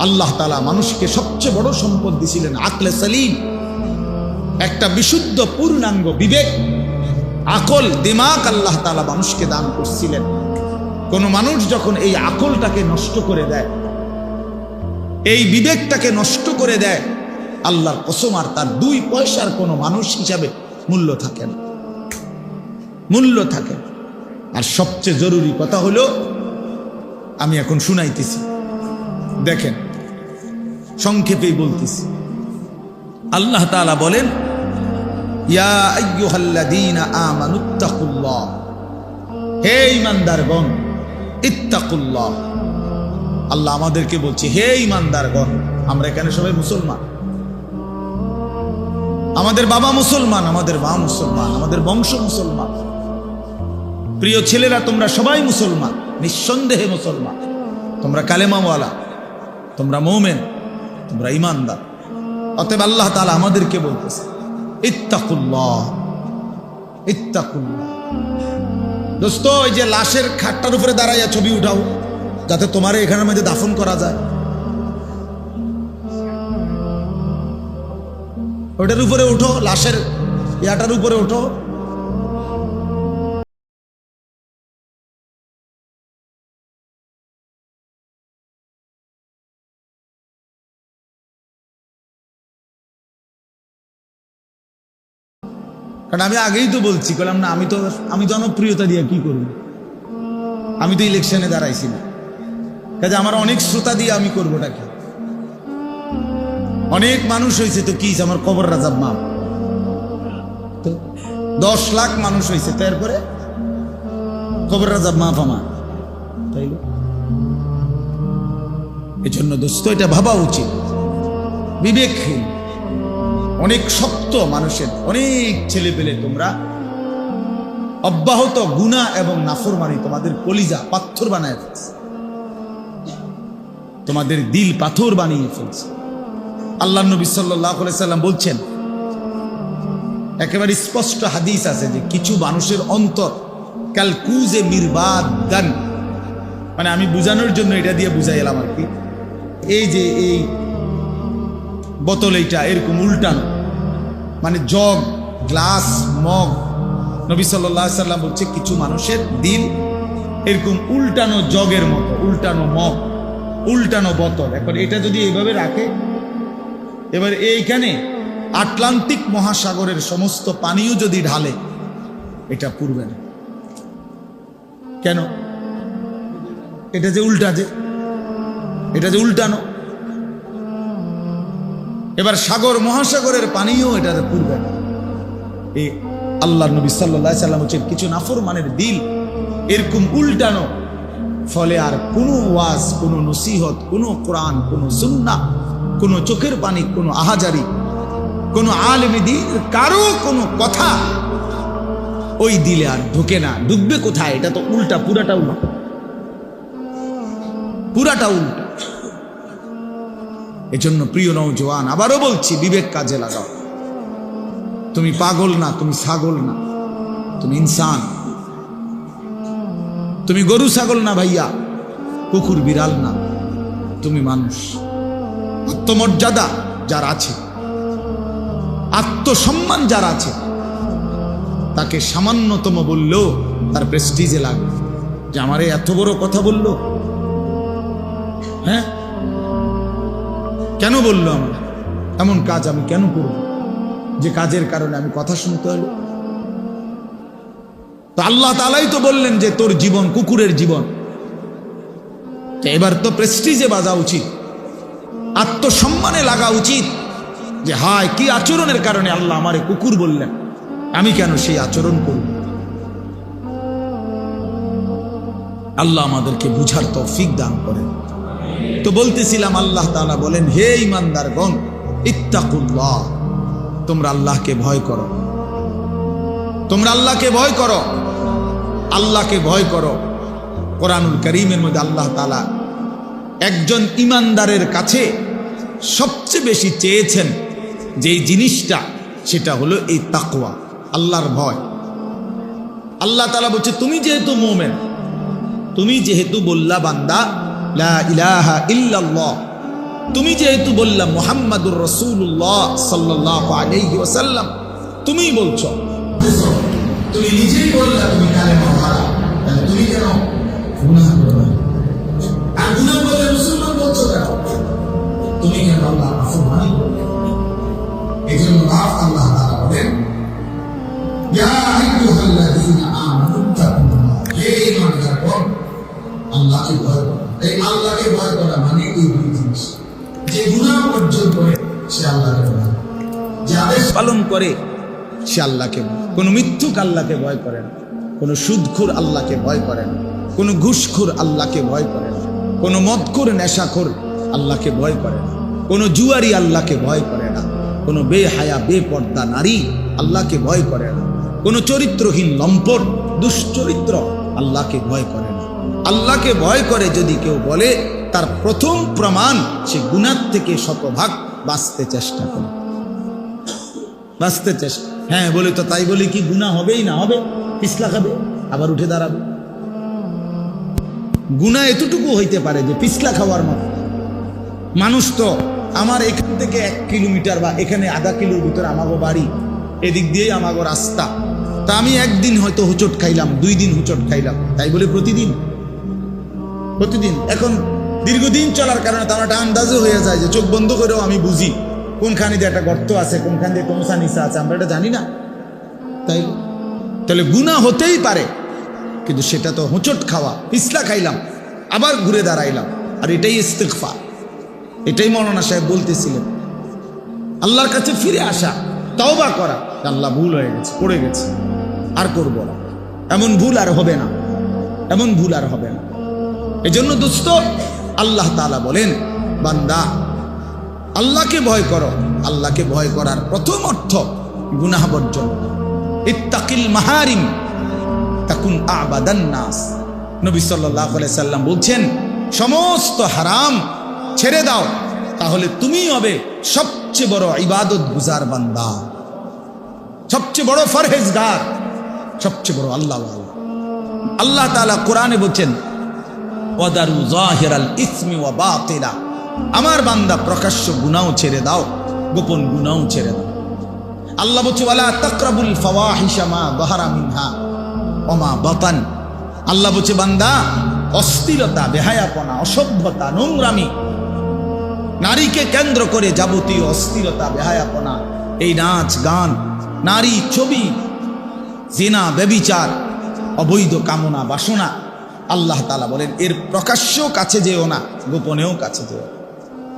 Speaker 1: আল্লাহ তাআলা মানুষকে সবচেয়ে বড় সম্পদ দিয়েছিলেন আকলে সালিম, একটা বিশুদ্ধ পূর্ণাঙ্গ বিবেক, আকল, দিমাগ আল্লাহ তাআলা মানুষকে দান করছিলেন। কোন মানুষ যখন এই আকলটাকে নষ্ট করে দেয়, এই বিবেকটাকে নষ্ট করে দেয়, আল্লাহর কসম আর তার 2 পয়সার কোনো মানুষ হিসাবে মূল্য থাকে না, মূল্য থাকে। আর সবচেয়ে জরুরি কথা হলো, আমি এখন শুনাইতেছি, দেখেন সংক্ষেপেই বলতেছি। আল্লাহ তাআলা বলেন, ইয়া আইয়ুহাল্লাযীনা আমানুত্তাকুল্লাহ, হে ঈমানদারগণ, ইত্তাকুল্লাহ। আল্লাহ আমাদেরকে বলছে, হে ঈমানদারগণ। আমরা এখানে সবাই মুসলমান, আমাদের বাবা মুসলমান, আমাদের মা মুসলমান, আমাদের বংশ মুসলমান। প্রিয় ছেলেরা, তোমরা সবাই মুসলমান, নিঃসন্দেহে মুসলমান। তোমরা কালেমাওয়ালা, তোমরা মুমিন, তোমরা ঈমানদার। অতএব আল্লাহ তাআলা আমাদেরকে বলতেছে, ইত্তাকুল্লাহ, ইত্তাকুল্লাহ। দোস্ত, ওই যে লাশের খাটটার উপরে দাঁড়াইয়া ছবি উঠাও, যাতে তোমার এখানের মধ্যে দাফন করা যায়। ওটার উপরে উঠো, লাশের ইয়াটার উপরে উঠো। কারণ আমি আগেই তো বলছি, বললাম না, আমি জনপ্রিয়তা দিয়ে কি করব? আমি তো ইলেকশনে দাঁড়াইছি না, কাজে আমার অনেক শ্রোতা দিয়ে আমি করবোটা কি? অনেক মানুষ হয়েছে তো কি, আমার কবর রাজাব মাপ তো 10 লাখ মানুষ হয়েছে, তারপরে কবর রাজাব মাপ আমার, তাই এই জন্য দোস্ত এটা ভাবা উচিত, বিবেকহীন। অনেক শক্ত মানুষের, অনেক ছেলে পেলে তোমরা অব্যাহত গুনাহ এবং নাফরমানি তোমাদের কলিজা পাথর বানায় ফেলছে, তোমাদের দিল পাথর বানিয়ে ফেলছে। আল্লাহ নবী সাল্লাল্লাহু আলাইহি সাল্লাম বলছেন, একেবারে স্পষ্ট হাদিস আছে যে কিছু মানুষের অন্তর কালকুজে মিরবাদ গান, মানে আমি বুঝানোর জন্য এটা দিয়ে বুঝাই এলাম আর কি। এই যে এই বোতল, এইটা এরকম উল্টানো, মানে জগ, গ্লাস, মগ। নবী সাল্লাল্লাহু আলাইহি সাল্লাম বলছে কিছু মানুষের দিল এরকম উল্টানো জগের মতো, উল্টানো মগ, উল্টানো বোতল। এখন এটা যদি এইভাবে রাখে, এবার এইখানে আটলান্টিক মহাসাগরের সমস্ত পানিও যদি ঢালে, এটা পুরবে না। কেন? এটা যে উল্টা, এটা যে উল্টানো। এবার সাগর মহাসাগরের পানিও এটা পুরবে না। এই আল্লাহর নবী সাল্লাল্লাহু আলাইহি সাল্লাম বলেছেন কিছু নাফরমানের দিল এরকম উল্টানো, ফলে আর কোনো ওয়াজ, কোনো নসিহত, কোনো কোরআন, কোনো সুন্নাহ, কোনো চোখের পানি, কোনো আহাজারি, কোনো আলেম দ্বীন, কারো কোনো কথা ওই দিলে আর ঢোকে না। ঢুকবে কোথায়? এটা তো উল্টা, পুরাটা উল্টা, পুরাটা উল্টা। এজন্য প্রিয় নওজোয়ান, আবারও বলছি, বিবেক কাজে লাগাও। তুমি পাগল না, তুমি ছাগল না, তুমি ইনসান। তুমি গরু ছাগল না ভাইয়া, কুকুর বিড়াল না, তুমি মানুষ। আত্মমর্যাদা যার আছে, আত্মসম্মান যার আছে, তাকে সামান্যতম বললেও তার প্রেস্টিজে লাগবে যে আমারে এত বড় কথা বললো। হ্যাঁ, কেন বললো? আমার এমন কাজ আমি কেন করব যে কাজের কারণে আমি কথা শুনতে হলো? তো আল্লাহ তাআলাই তো বললেন যে তোর জীবন কুকুরের জীবন। এবার তো প্রেস্টিজে বাজা উচিত, আত্মসম্মানে লাগা উচিত যে হায়, কি আচরণের কারণে আল্লাহ আমারে কুকুর বললেন, আমি কেন সেই আচরণ করব? আল্লাহ আমাদেরকে বুঝার তৌফিক দান করেন। তো বলতেছিলাম, আল্লাহ তাআলা বলেন, হে ঈমানদারগণ, ইত্তাকুল্লাহ, তোমরা আল্লাহকে ভয় করো, তোমরা আল্লাহকে ভয় করো, আল্লাহকে ভয় করো। কোরআনুল কারীমের মধ্যে আল্লাহ তাআলা একজন ঈমানদারের কাছে সবচেয়ে বেশি চেয়েছেন যেই জিনিসটা, সেটা হলো এই তাকওয়া, আল্লাহর ভয়। আল্লাহ তাআলা বলছে, তুমি যেহেতু মুমিন, তুমি যেহেতু বললা বান্দা লা ইলাহা ইল্লাল্লাহ, তুমি যেহেতু বললা মুহাম্মাদুর রাসূলুল্লাহ সাল্লাল্লাহু আলাইহি ওয়াসাল্লাম, তুমিই বলছো, তুমি নিজেই বললা তুমি কালেমা পড়া, তাহলে তুমি কেন গুনাহ করবে? আর গুনাহ বলে মুসলমান বলছো কেন? তুমি কেন আল্লাহর নাফরমানি করবে? এজন্য আল্লাহ তাআলা বলেন, ইয়া আইয়ুহাল্লাযীনা আমানু তাকুল্লাহ, হে ঈমানদারগণ, আল্লাহকে ভয় করো। এই আল্লাহকে ভয় করা মানে এই দুই জিনিস। যে গুনাহ অর্জন করে সে আল্লাহকে ভয়, যে আদেশ পালন করে সে আল্লাহকে, কোনো মিথ্যুক আল্লাহকে ভয় করে না, কোনো সুদখোর আল্লাহকে ভয় করে না, কোনো ঘুষখোর আল্লাহকে ভয় করে না, কোনো মদখোর নেশাখোর আল্লাহকে ভয় করে না, কোনো জুয়ারি আল্লাহকে ভয় করে না, কোনো বেহায়া বেপর্দা নারী আল্লাহকে ভয় করে না, কোনো চরিত্রহীন লম্পট দুশ্চরিত্র আল্লাহকে ভয় করে না। আল্লাহকে ভয় করে যদি কেউ বলে, তার প্রথম প্রমাণ সে গুনাহ থেকে শতভাগ বাঁচতে চেষ্টা করে, বাঁচতে চেষ্টা। হ্যাঁ বলে তো তাই বলে কি গুনাহ হবেই না? হবে, পিছলা খাবে, আবার উঠে দাঁড়াবে। গুনাহ এতটুকু হইতে পারে যে পিছলা খাওয়ার মতো। মানুষ তো, আমার এখান থেকে 1 কিলোমিটার বা এখানে আধা কিলোর ভিতরে আমাগো বাড়ি, এদিক দিয়েই আমাগো রাস্তা। তা আমি একদিন হয়তো হুচট খাইলাম, 2 দিন হুচট খাইলাম, তাই বলে প্রতিদিন? প্রতিদিন। এখন দীর্ঘদিন চলার কারণে তো আমার একটা আন্দাজও হয়ে যায় যে চোখ বন্ধ করেও আমি বুঝি কোনখানে দিয়ে একটা গর্ত আছে, কোনখান দিয়ে কোনসা নিচা আছে, আমরা এটা জানি না। তাই তাহলে গুনাহ হতেই পারে, কিন্তু সেটা তো হোঁচট খাওয়া, পিছলা খাইলাম আবার ঘুরে দাঁড়াইলাম, আর এটাই ইস্তিগফার। এটাই মৌলানা সাহেব বলতেছিলেন, আল্লাহর কাছে ফিরে আসা, তওবা করা, আল্লাহ ভুল হয়ে গেছে, পড়ে গেছে, আর করবো না, এমন ভুল আর হবে না, এমন ভুল আর হবে না। এজন্য দোস্ত, আল্লাহ তাআলা বলেন, বান্দা আল্লাহকে ভয় করো। আল্লাহকে ভয় করার প্রথম অর্থ গুনাহ বর্জন। ইত্তাকিল মাহারিম তাকুন আবাদান নাস। নবী সাল্লাল্লাহু আলাইহি সাল্লাম বলছেন, সমস্ত হারাম ছেড়ে দাও, তাহলে তুমি হবে সবচেয়ে বড় ইবাদত গুজার বান্দা, সবচেয়ে বড় ফরহেজগার, সবচেয়ে বড় আল্লাহ। আল্লাহ তাআলা কোরআনে বলছেন, ওয়াদারু যাহিরাল ইসমি ওয়া বাতিলা। আমার বান্দা প্রকাশ্য গুনাহ ছেড়ে দাও, গোপন গুনাহ ছেড়ে দাও। আল্লাহ বলছে, ওয়ালা তাকরাবুল ফাওয়াহিশা মা যাহারা মিনহা ওয়া মা বাতান। আল্লাহ বলছে, বান্দা অশ্লীলতা, বেহায়াপনা, অসভ্যতা, নোংরামি, নারীকে কেন্দ্র করে যাবতীয় অশ্লীলতা, বেহায়াপনা, এই নাচ গান, নারী ছবি, জিনা, ব্যভিচার, অবৈধ কামনা বাসনা, আল্লাহ তাআলা বলেন এর প্রকাশ্য কাছে যেও না, গোপনেও কাছে যেও।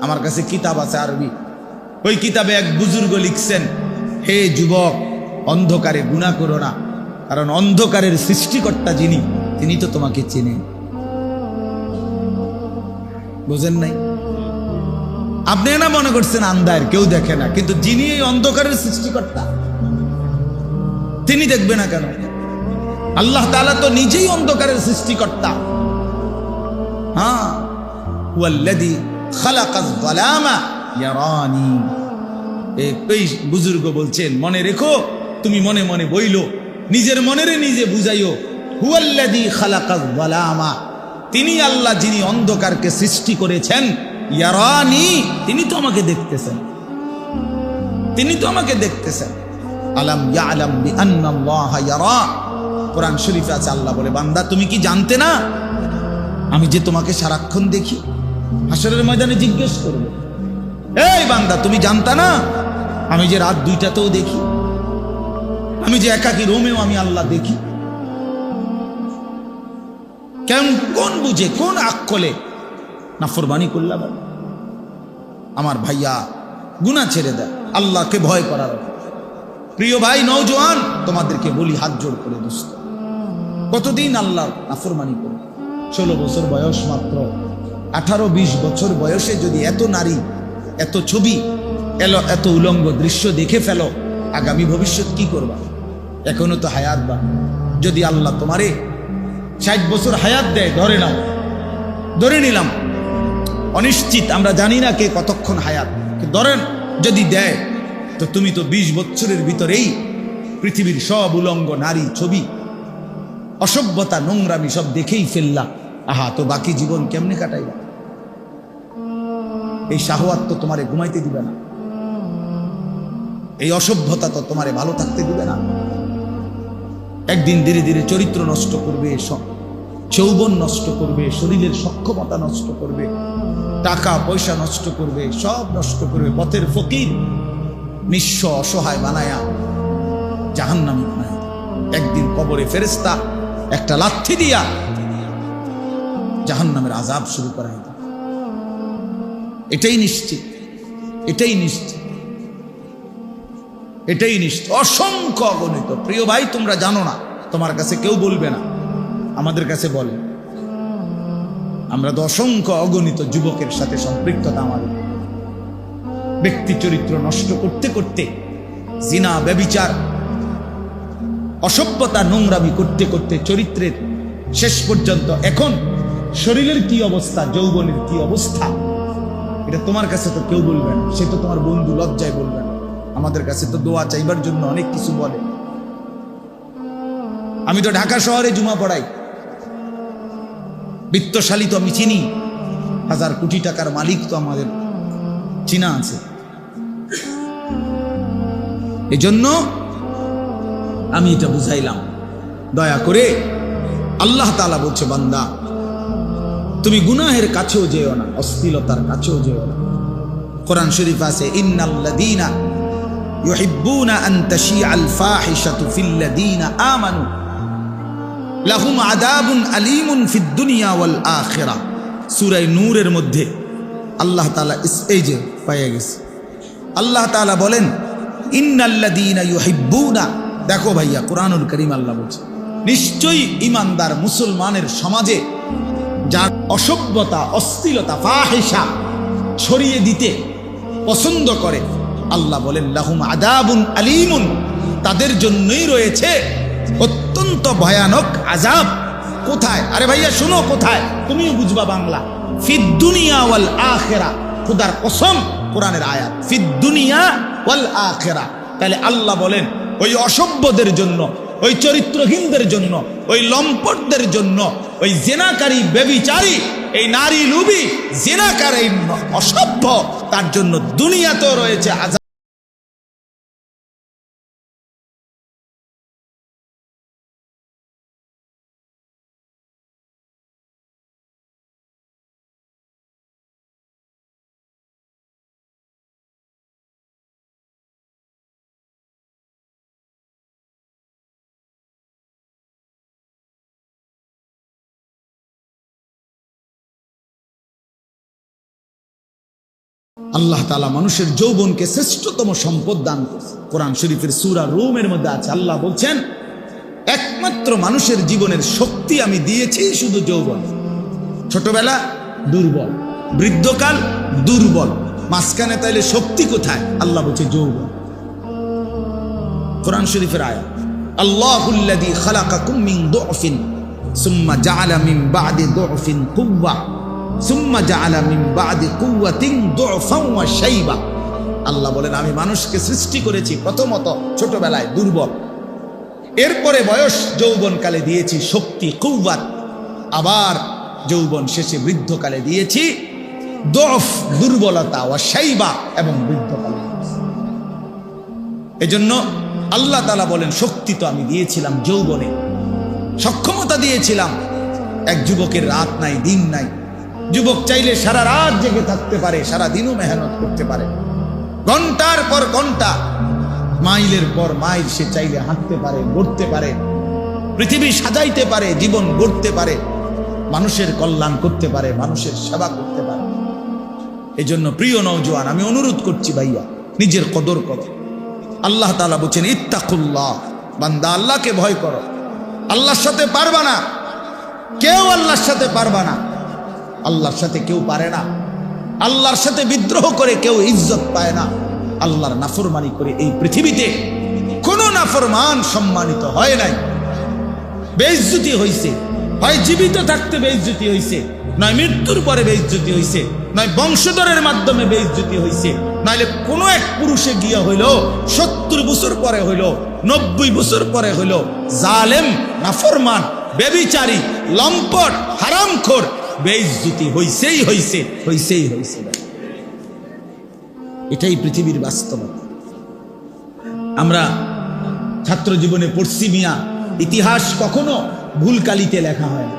Speaker 1: আমার কাছে কিতাব আছে আরবি, ওই কিতাবে এক বুজুর্গ লিখছেন, হে যুবক, অন্ধকারে গুনাহ করো না, কারণ অন্ধকারের সৃষ্টিকর্তা যিনি, তিনি তো তোমাকে চেনেন। বুঝেন নাই? আপনি না মনে করছেন আন্ধার, কেউ দেখে না, কিন্তু যিনি এই অন্ধকারের সৃষ্টিকর্তা, তিনি দেখবে না কেন? আল্লাহ তাআলা তো নিজেই অন্ধকারের সৃষ্টিকর্তা। হ্যাঁ, ওয়াল্লাযী খালাকাজ যালামা ইয়ারানি। এই বুজুর্গ বলছেন, মনে রেখো, তুমি মনে মনে বইলো, নিজের মনেরে নিজে বুঝাইও, হুয়াল্লাযী খালাকাজ যালামা, তিনি আল্লাহ যিনি অন্ধকারকে সৃষ্টি করেছেন, ইয়ারানি, তিনি তো আমাকে দেখতেছেন, তিনি তো আমাকে দেখতেছেন। আলাম ইয়ালাম বিআন্নাল্লাহা ইয়ারা। কোরআন শরীফে আছে, আল্লাহ বলে, বান্দা তুমি কি জানতে না আমি যে তোমাকে সারাক্ষণ দেখি? হাসরের ময়দানে জিজ্ঞেস করবে, এই বান্দা তুমি জানতা না আমি যে রাত 2টাতেও দেখি, আমি যে একাকী রুমেও আমি আল্লাহ দেখি? কেন, কোন বুঝে, কোন আকলে নাফরমানি করলাম? আমার ভাইয়া, গুনাহ ছেড়ে দেয়, আল্লাহকে ভয় করার। প্রিয় ভাই নওজোয়ান, তোমাদেরকে বলি হাত জোড় করে, দোস্ত, কতদিন আল্লাহ নাফরমানি করে? 16 বছর বয়স মাত্র, 18-20 বছর বয়সে যদি এত নারী, এত ছবি এলো, এত উলঙ্গ দৃশ্য দেখে ফেলো, আগামী ভবিষ্যৎ কি করবা? এখনো তো হায়াত বা, যদি আল্লাহ তোমারে 60 বছর হায়াত দেয়, ধরে নাও, ধরে নিলাম, অনিশ্চিত, আমরা জানি না কে কতক্ষণ হায়াত, ধরেন যদি দেয়, তো তুমি তো 20 বছরের ভিতরেই পৃথিবীর সব উলঙ্গ নারী ছবি, অসভ্যতা, নোংরামি সব দেখেই ফেললা। আহা, তো বাকি জীবন কেমনে কাটাইবা? এই শাহওয়াত তো তোমারে ঘুমাইতে দিবে না, এই অসভ্যতা তো তোমারে ভালো থাকতে দিবে না। একদিন ধীরে ধীরে চরিত্র নষ্ট করবে, যৌবন নষ্ট করবে, শরীরের সক্ষমতা নষ্ট করবে, টাকা পয়সা নষ্ট করবে, সব নষ্ট করবে, পথের ফকির, নিঃস্ব অসহায় বানায়া জাহান্নামী বানায়। একদিন কবরে ফেরেশতা একটা লাথি দিয়া জাহান্নামের আযাব শুরু করায়। এটাই নিশ্চিত, এটাই নিশ্চিত। এটাই নিশ্চিত, অসংখ্য অগণিত। প্রিয় ভাই, তোমরা জানো না, তোমার কাছে কেউ বলবে না, আমাদের কাছে বলে। আমরা তো অসংখ্য অগণিত যুবকের সাথে সম্পৃক্ততা আমাদের, ব্যক্তি চরিত্র নষ্ট করতে করতে, জিনা ব্যভিচার অসভ্যতা নোংরামি করতে করতে চরিত্রের শেষ পর্যন্ত এখন শরীরের কি অবস্থা, যৌবনের কি অবস্থা, এটা তোমার কাছে তো কেউ বলবে না। সে তো তোমার বন্ধু, লজ্জায় বলবে না। আমাদের কাছে তো দোয়া চাইবার জন্য অনেক কিছু বলে। আমি তো ঢাকা শহরে জুমা পড়াই, বিত্তশালী তো আমি চিনি, 1000 কোটি টাকার মালিক তো আমাদের চিনা আছে। এজন্য আমি এটা বুঝাইলাম, দয়া করে। আল্লাহ তাআলা বলছে, বান্দা তুমি গুনাহের কাছেও যেও না, অশ্লীলতার কাছেও যেও না। কোরআন শরীফ আছে, ইন্নাল্লাযীনা ইউহিব্বুনা আন তাশিআল ফাহিশাতু ফিল্লাযীনা আমানু লাহুম আযাবুন আলীমুন ফিদ দুনিয়া ওয়াল আখিরাহ। সূরা নূরের মধ্যে আল্লাহ তাআলা এই যে পাইয়া গেছে, আল্লাহ তাআলা বলেন ইন্নাল্লাযীনা ইউহিব্বুনা। দেখো ভাইয়া, কোরআনুল কারীম আল্লাহ বলছে, নিশ্চয়ই ঈমানদার মুসলমানের সমাজে যার অসভ্যতা, অশ্লীলতা, ফাহিশা ছড়িয়ে দিতে পছন্দ করে, আল্লাহ বলেন লাহুম আযাবুন আলীমুন, তাদের জন্যই রয়েছে অত্যন্ত ভয়ানক আযাব। কোথায়? আরে ভাইয়া শোনো, কোথায়? তুমিও বুঝবা বাংলা। ফিদ দুনিয়া ওয়াল আখিরা, খোদার কসম, কোরআনের আয়াত, ফিদ দুনিয়া ওয়াল আখিরা। তাহলে আল্লাহ বলেন ওই অসভ্যদের জন্য, ওই চরিত্রহীনদের জন্য, ওই লম্পটদের জন্য, ওই জেনাকারী, ব্যভিচারী, এই নারী লুবি, জেনাকার, এই অসভ্য, তার জন্য দুনিয়াতেও রয়েছে আযাব। আল্লাহ তাআলা মানুষের যৌবনকে শ্রেষ্ঠতম সম্পদ দান করেছে। কোরআন শরীফের সূরা রুমের মধ্যে আছে, আল্লাহ বলছেন একমাত্র মানুষের জীবনের শক্তি আমি দিয়েছি শুধু যৌবন। ছোটবেলা দুর্বল, বৃদ্ধকাল দুর্বল, মাঝখানে তাইলে শক্তি কোথায়? আল্লাহ বলছে যৌবন। কোরআন শরীফের আয়াত, আল্লাহুল্লাযী খালাকাকুম মিন দুফিন সুম্মা জাআলা মিন বা'দি দুফিন কুওয়া সুম্মা জাআলা মিন বা'দি কুওয়াতিন দুফান ওয়া শাইবা। আল্লাহ বলেন আমি মানুষকে সৃষ্টি করেছি প্রথমত ছোটবেলায় দুর্বল, এরপরে বয়স যৌবনকালে দিয়েছি শক্তি, কুওয়াত, আবার যৌবন শেষে বৃদ্ধকালে দিয়েছি দুফ, দুর্বলতা, ওয়া শাইবা, এবং বৃদ্ধকালে। এজন্য আল্লাহ তাআলা বলেন শক্তি তো আমি দিয়েছিলাম যৌবনে, সক্ষমতা দিয়েছিলাম। এক যুবকের রাত নাই, দিন নাই। যুবক চাইলে সারা রাত জেগে থাকতে পারে, সারা দিনও মেহনত করতে পারে, ঘন্টার পর ঘন্টা, মাইলের পর মাইল সে চাইলে হাঁটতে পারে, গড়তে পারে, পৃথিবী সাজাইতে পারে, জীবন গড়তে পারে, মানুষের কল্যাণ করতে পারে, মানুষের সেবা করতে পারে। এই জন্য প্রিয় নওজোয়ান, আমি অনুরোধ করছি ভাইয়া, নিজের কদর করো। আল্লাহ তাআলা বলছেন ইত্তাকুল্লাহ, বান্দা আল্লাহকে ভয় করো। আল্লাহর সাথে পারবা না, কেউ আল্লাহর সাথে পারবা না, আল্লাহর সাথে কেউ পারে না। আল্লাহর সাথে বিদ্রোহ করে কেউ ইজ্জত পায় না। আল্লাহর নাফরমানি করে এই পৃথিবীতে কোন নাফরমান সম্মানিত হয় নাই, বেইজ্জতি হইছে। হয় জীবিত থাকতে বেইজ্জতি হইছে, নয় মৃত্যুর পরে বেইজ্জতি হইছে, নয় বংশধরের মাধ্যমে বেইজ্জতি হইছে, নাইলে কোনো এক পুরুষে গিয়া হইল 70 বছর পরে হইল, 90 বছর পরে হইল, জালেম, নাফরমান, ব্যভিচারী, লম্পট, হারামখোর, বেইজ্জতি হইছেই হইছে, হইছেই হইছে। এটাই পৃথিবীর বাস্তবতা। আমরা ছাত্র জীবনে পড়ছি মিয়া, ইতিহাস কখনো ভুল কালিতে লেখা হয় না।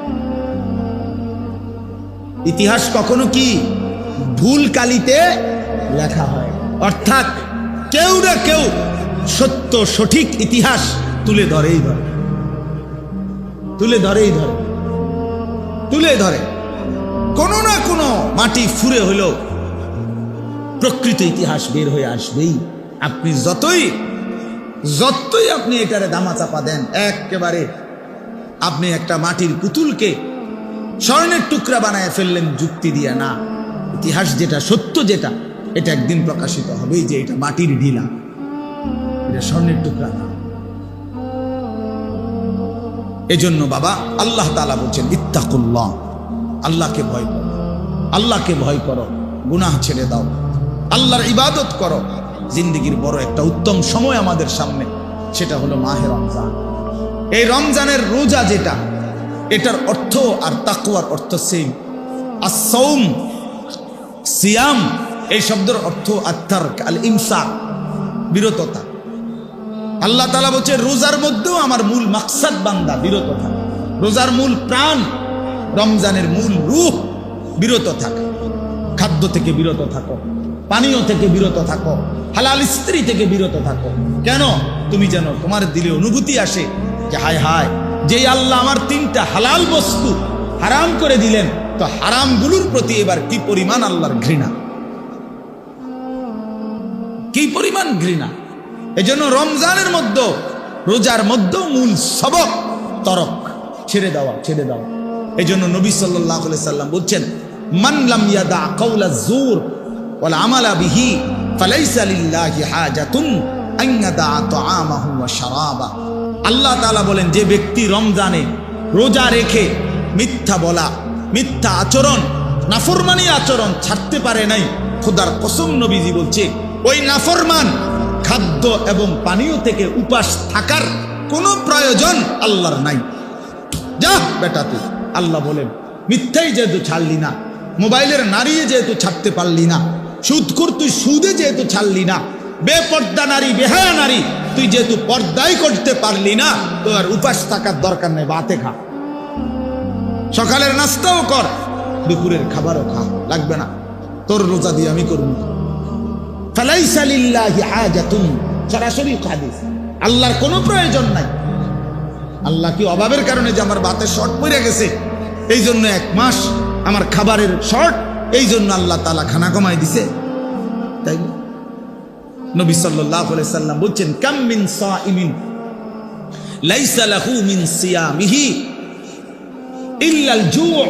Speaker 1: ইতিহাস কখনো কি ভুল কালিতে লেখা হয়, অর্থাৎ কেউ না কেউ সত্য সঠিক ইতিহাস তুলে ধরেই ধরে, তুলে ধরেই ধরে, তুলে ধরে। কোনো না কোনো মাটি ফুরে হলেও প্রকৃত ইতিহাস বের হয়ে আসবেই। আপনি যতই যতই আপনি এটারে দামা চাপা দেন, একেবারে আপনি একটা মাটির পুতুলকে স্বর্ণের টুকরা বানায় ফেললেন যুক্তি দিয়া। না, ইতিহাস যেটা সত্য, যেটা এটা একদিন প্রকাশিত হবেই যে এটা মাটির ঢিলা, এটা স্বর্ণের টুকরা না। এজন্য বাবা আল্লাহ তাআলা বলছেন ইত্তাকুল্লাহ, আল্লাহকে ভয় করো, আল্লাহকে ভয় করো, গুনাহ ছেড়ে দাও, আল্লাহর ইবাদত করো। জিন্দেগির বড় একটা উত্তম সময় আমাদের সামনে, সেটা হলো মাহে রমজান। এই রমজানের রোজা যেটা, এটার অর্থ আর তাকওয়ার অর্থ সেম। as-সাওম, সিয়াম, এই শব্দের অর্থ আত-তারক, আল-ইমসাক, বিরততা। আল্লাহ তাআলা বলছে রোজার মধ্যেও আমার মূল মাকসাদ বান্দা বিরত থাকে। রোজার মূল প্রাণ, রমজানের মূল রূহ বিরত থাকে। খাদ্য থেকে বিরত থাকো, পানীয় থেকে বিরত থাকো, হালাল স্ত্রী থেকে বিরত থাকো। কেন? তুমি যেন তোমার দিলে অনুভূতি আসে যে হায় হায়, যেই আল্লাহ আমার 3টা হালাল বস্তু হারাম করে দিলেন, তো হারামগুলোর প্রতি এবার কি পরিমাণ আল্লাহর ঘৃণা, কি পরিমাণ ঘৃণা। এজন্য রমজানের মধ্যে, রোজার মধ্যে মূল সবক তরক, ছেড়ে দেওয়া, ছেড়ে দেওয়া। এজন্য নবী সাল্লাল্লাহু আলাইহি সাল্লাম বলছেন মান লাম ইয়াদা কাওলা যুর ওয়াল আমালা বিহি ফালাইসা লিল্লাহি হাজাতুন আন ইয়াদা তাআমাহু ওয়া শারাবা। আল্লাহ তাআলা বলেন যে ব্যক্তি রমজানে রোজা রেখে মিথ্যা বলা, মিথ্যা আচরণ, নাফরমানি আচরণ ছাড়তে পারে নাই, খোদার কসম নবীজি বলছে ওই নাফরমান খাদ্য এবং পানীয় থেকে উপাস থাকার কোনো প্রয়োজন আল্লাহর নাই। যা বেটা তুই, আল্লাহ বলেন মিথ্যাই যেহেতু ছাড়লি না, মোবাইলের নারী যেহেতু ছাড়তে পারলি না, সুদখোর তুই সুদে যেহেতু ছাড়লি না, বেপর্দা নারী, বেহায়া নারী তুই যেহেতু পর্দাই করতে পারলি না, তো আর উপাস থাকার দরকার নেই, বাতে খা, সকালের নাস্তাও কর, দুপুরের খাবারও খা, লাগবে না, তোর রোজা দিয়ে আমি করব। ফালাইসা লিল্লাহি হাজাতুন, সরাসরি হাদিস, আল্লাহর কোনো প্রয়োজন নাই। আল্লাহ কি অভাবের কারণে যে আমার বাতে শর্ট পড়ে গেছে, এই জন্য 1 মাস আমার খাবারের শর্ট, এই জন্য আল্লাহ তাআলা খানা কমাই দিছে? তাই নবী সাল্লাল্লাহু আলাইহি সাল্লাম বলছেন কাম মিন সাইমিন লাইসা লাহু মিন সিয়ামিহি ইল্লাল জু'।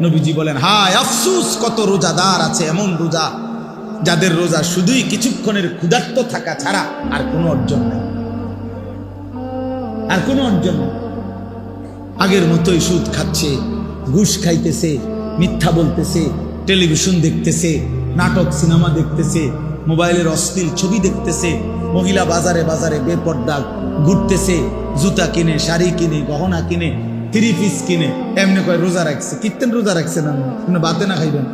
Speaker 1: নবীজি বলেন হায় আফসোস, কত রোজাদার আছে এমন রোজা যাদের রোজা শুধুই কিছুক্ষণের ক্ষুধার্ত থাকা ছাড়া আর কোনো অর্জন নেই, আর কোনো অর্জন নেই। আগের মতোই সুদ খাচ্ছে, ঘুষ খাইতেছে, মিথ্যা বলতেছে, টেলিভিশন দেখতেছে, নাটক সিনেমা দেখতেছে, মোবাইলের অশ্লীল ছবি দেখতেছে, মহিলা বাজারে বাজারে বেপর্দা ঘুরতেছে, জুতা কিনে, শাড়ি কিনে, গহনা কিনে, 3 পিস কিনে, এমনি কয় রোজা রাখছে। কীর্তেন রোজা রাখছেন? আপনি বাতে না খাইবেন?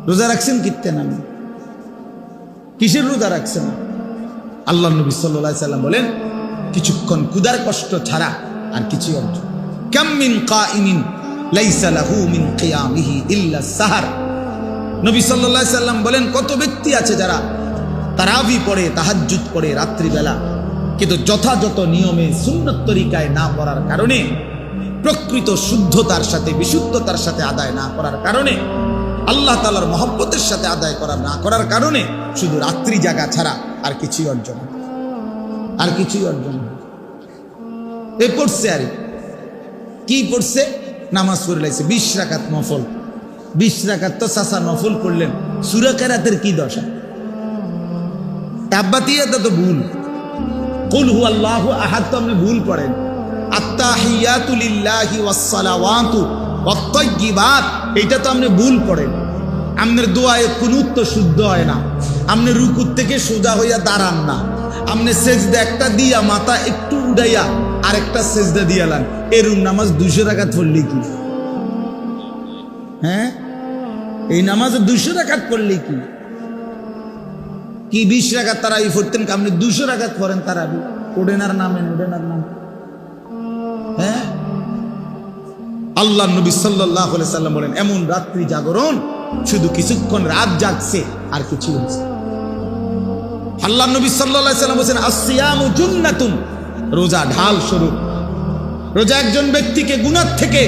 Speaker 1: রোজা রাখছেন কীর্তেন? আমি কিসের রোজা রাখছেন? আল্লাহ নবী সাল্লাল্লাহু আলাইহি সাল্লাম বলেন কিছুক্ষণ ক্ষুধার কষ্ট ছাড়া আর কিছু অর্জন। কাম মিন কাইমিন লাইসা লাহু মিন কিয়ামিহি ইল্লা সাহার। নবী সাল্লাল্লাহু আলাইহি সাল্লাম বলেন কত ব্যক্তি আছে যারা তারাবি পড়ে, তাহাজ্জুদ পড়ে রাত্রিবেলা, কিন্তু যথাযথ নিয়মে সুন্নত তরিকায় না পড়ার কারণে, প্রকৃত শুদ্ধতার সাথে, বিশুদ্ধতার সাথে আদায় না করার কারণে, আল্লাহ তাআলার মহব্বতের সাথে আদায় না করার কারণে শুধু রাত্রি জাগা ছাড়া আর কিছুই অর্জন, আর কিছুই অর্জন। এ পড়ছে, আর কি পড়ছে? নামাজ পড়ে লাইছে 20 রাকাত নফল। 20 রাকাত তো চাচা নফল করলেন, সূরা কেরাতের কি দশা? তাব্বাতিয়াতে তো ভুল, কুল হুয়াল্লাহু আহাদ তো আপনি ভুল পড়েন, আত্তাহিয়াতু লিল্লাহি ওয়াস সালাওয়াতু ওয়াত তাইয়্যিবাত এইটা তো আপনি ভুল পড়েন। আপনার দোয়ায়ে কুনুত তো শুদ্ধ হয় না, আপনি রুকুর থেকে সোজা হইয়া দাঁড়ান না, আপনি সেজদা একটা দিয়া মাথা একটু উড়াইয়া আরেকটা সেজদা দিয়ালেন, এরকম নামাজ 200 রাকাত পড়লে কি? হ্যাঁ, এই নামাজে 200 রাকাত পড়লে কি? কি 20 রাকাত তারাবি পড়তেন, আপনি 200 রাকাত পড়েন তারাবি? ওডেনার নামে, ওডেনার নাম। হ্যাঁ, আল্লাহ নবী সাল্লাল্লাহু আলাইহি সাল্লাম বলেন এমন রাত্রি জাগরণ, শুধু কিছুক্ষণ রাত জাগছে আর কিছু হচ্ছে। আল্লাহ নবী সাল্লাল্লাহু আলাইহি সাল্লাম বলেন আসসিয়ামু জুন্নাতুন, রোজা ঢাল স্বরূপ। রোজা একজন ব্যক্তিকে গুনাহ থেকে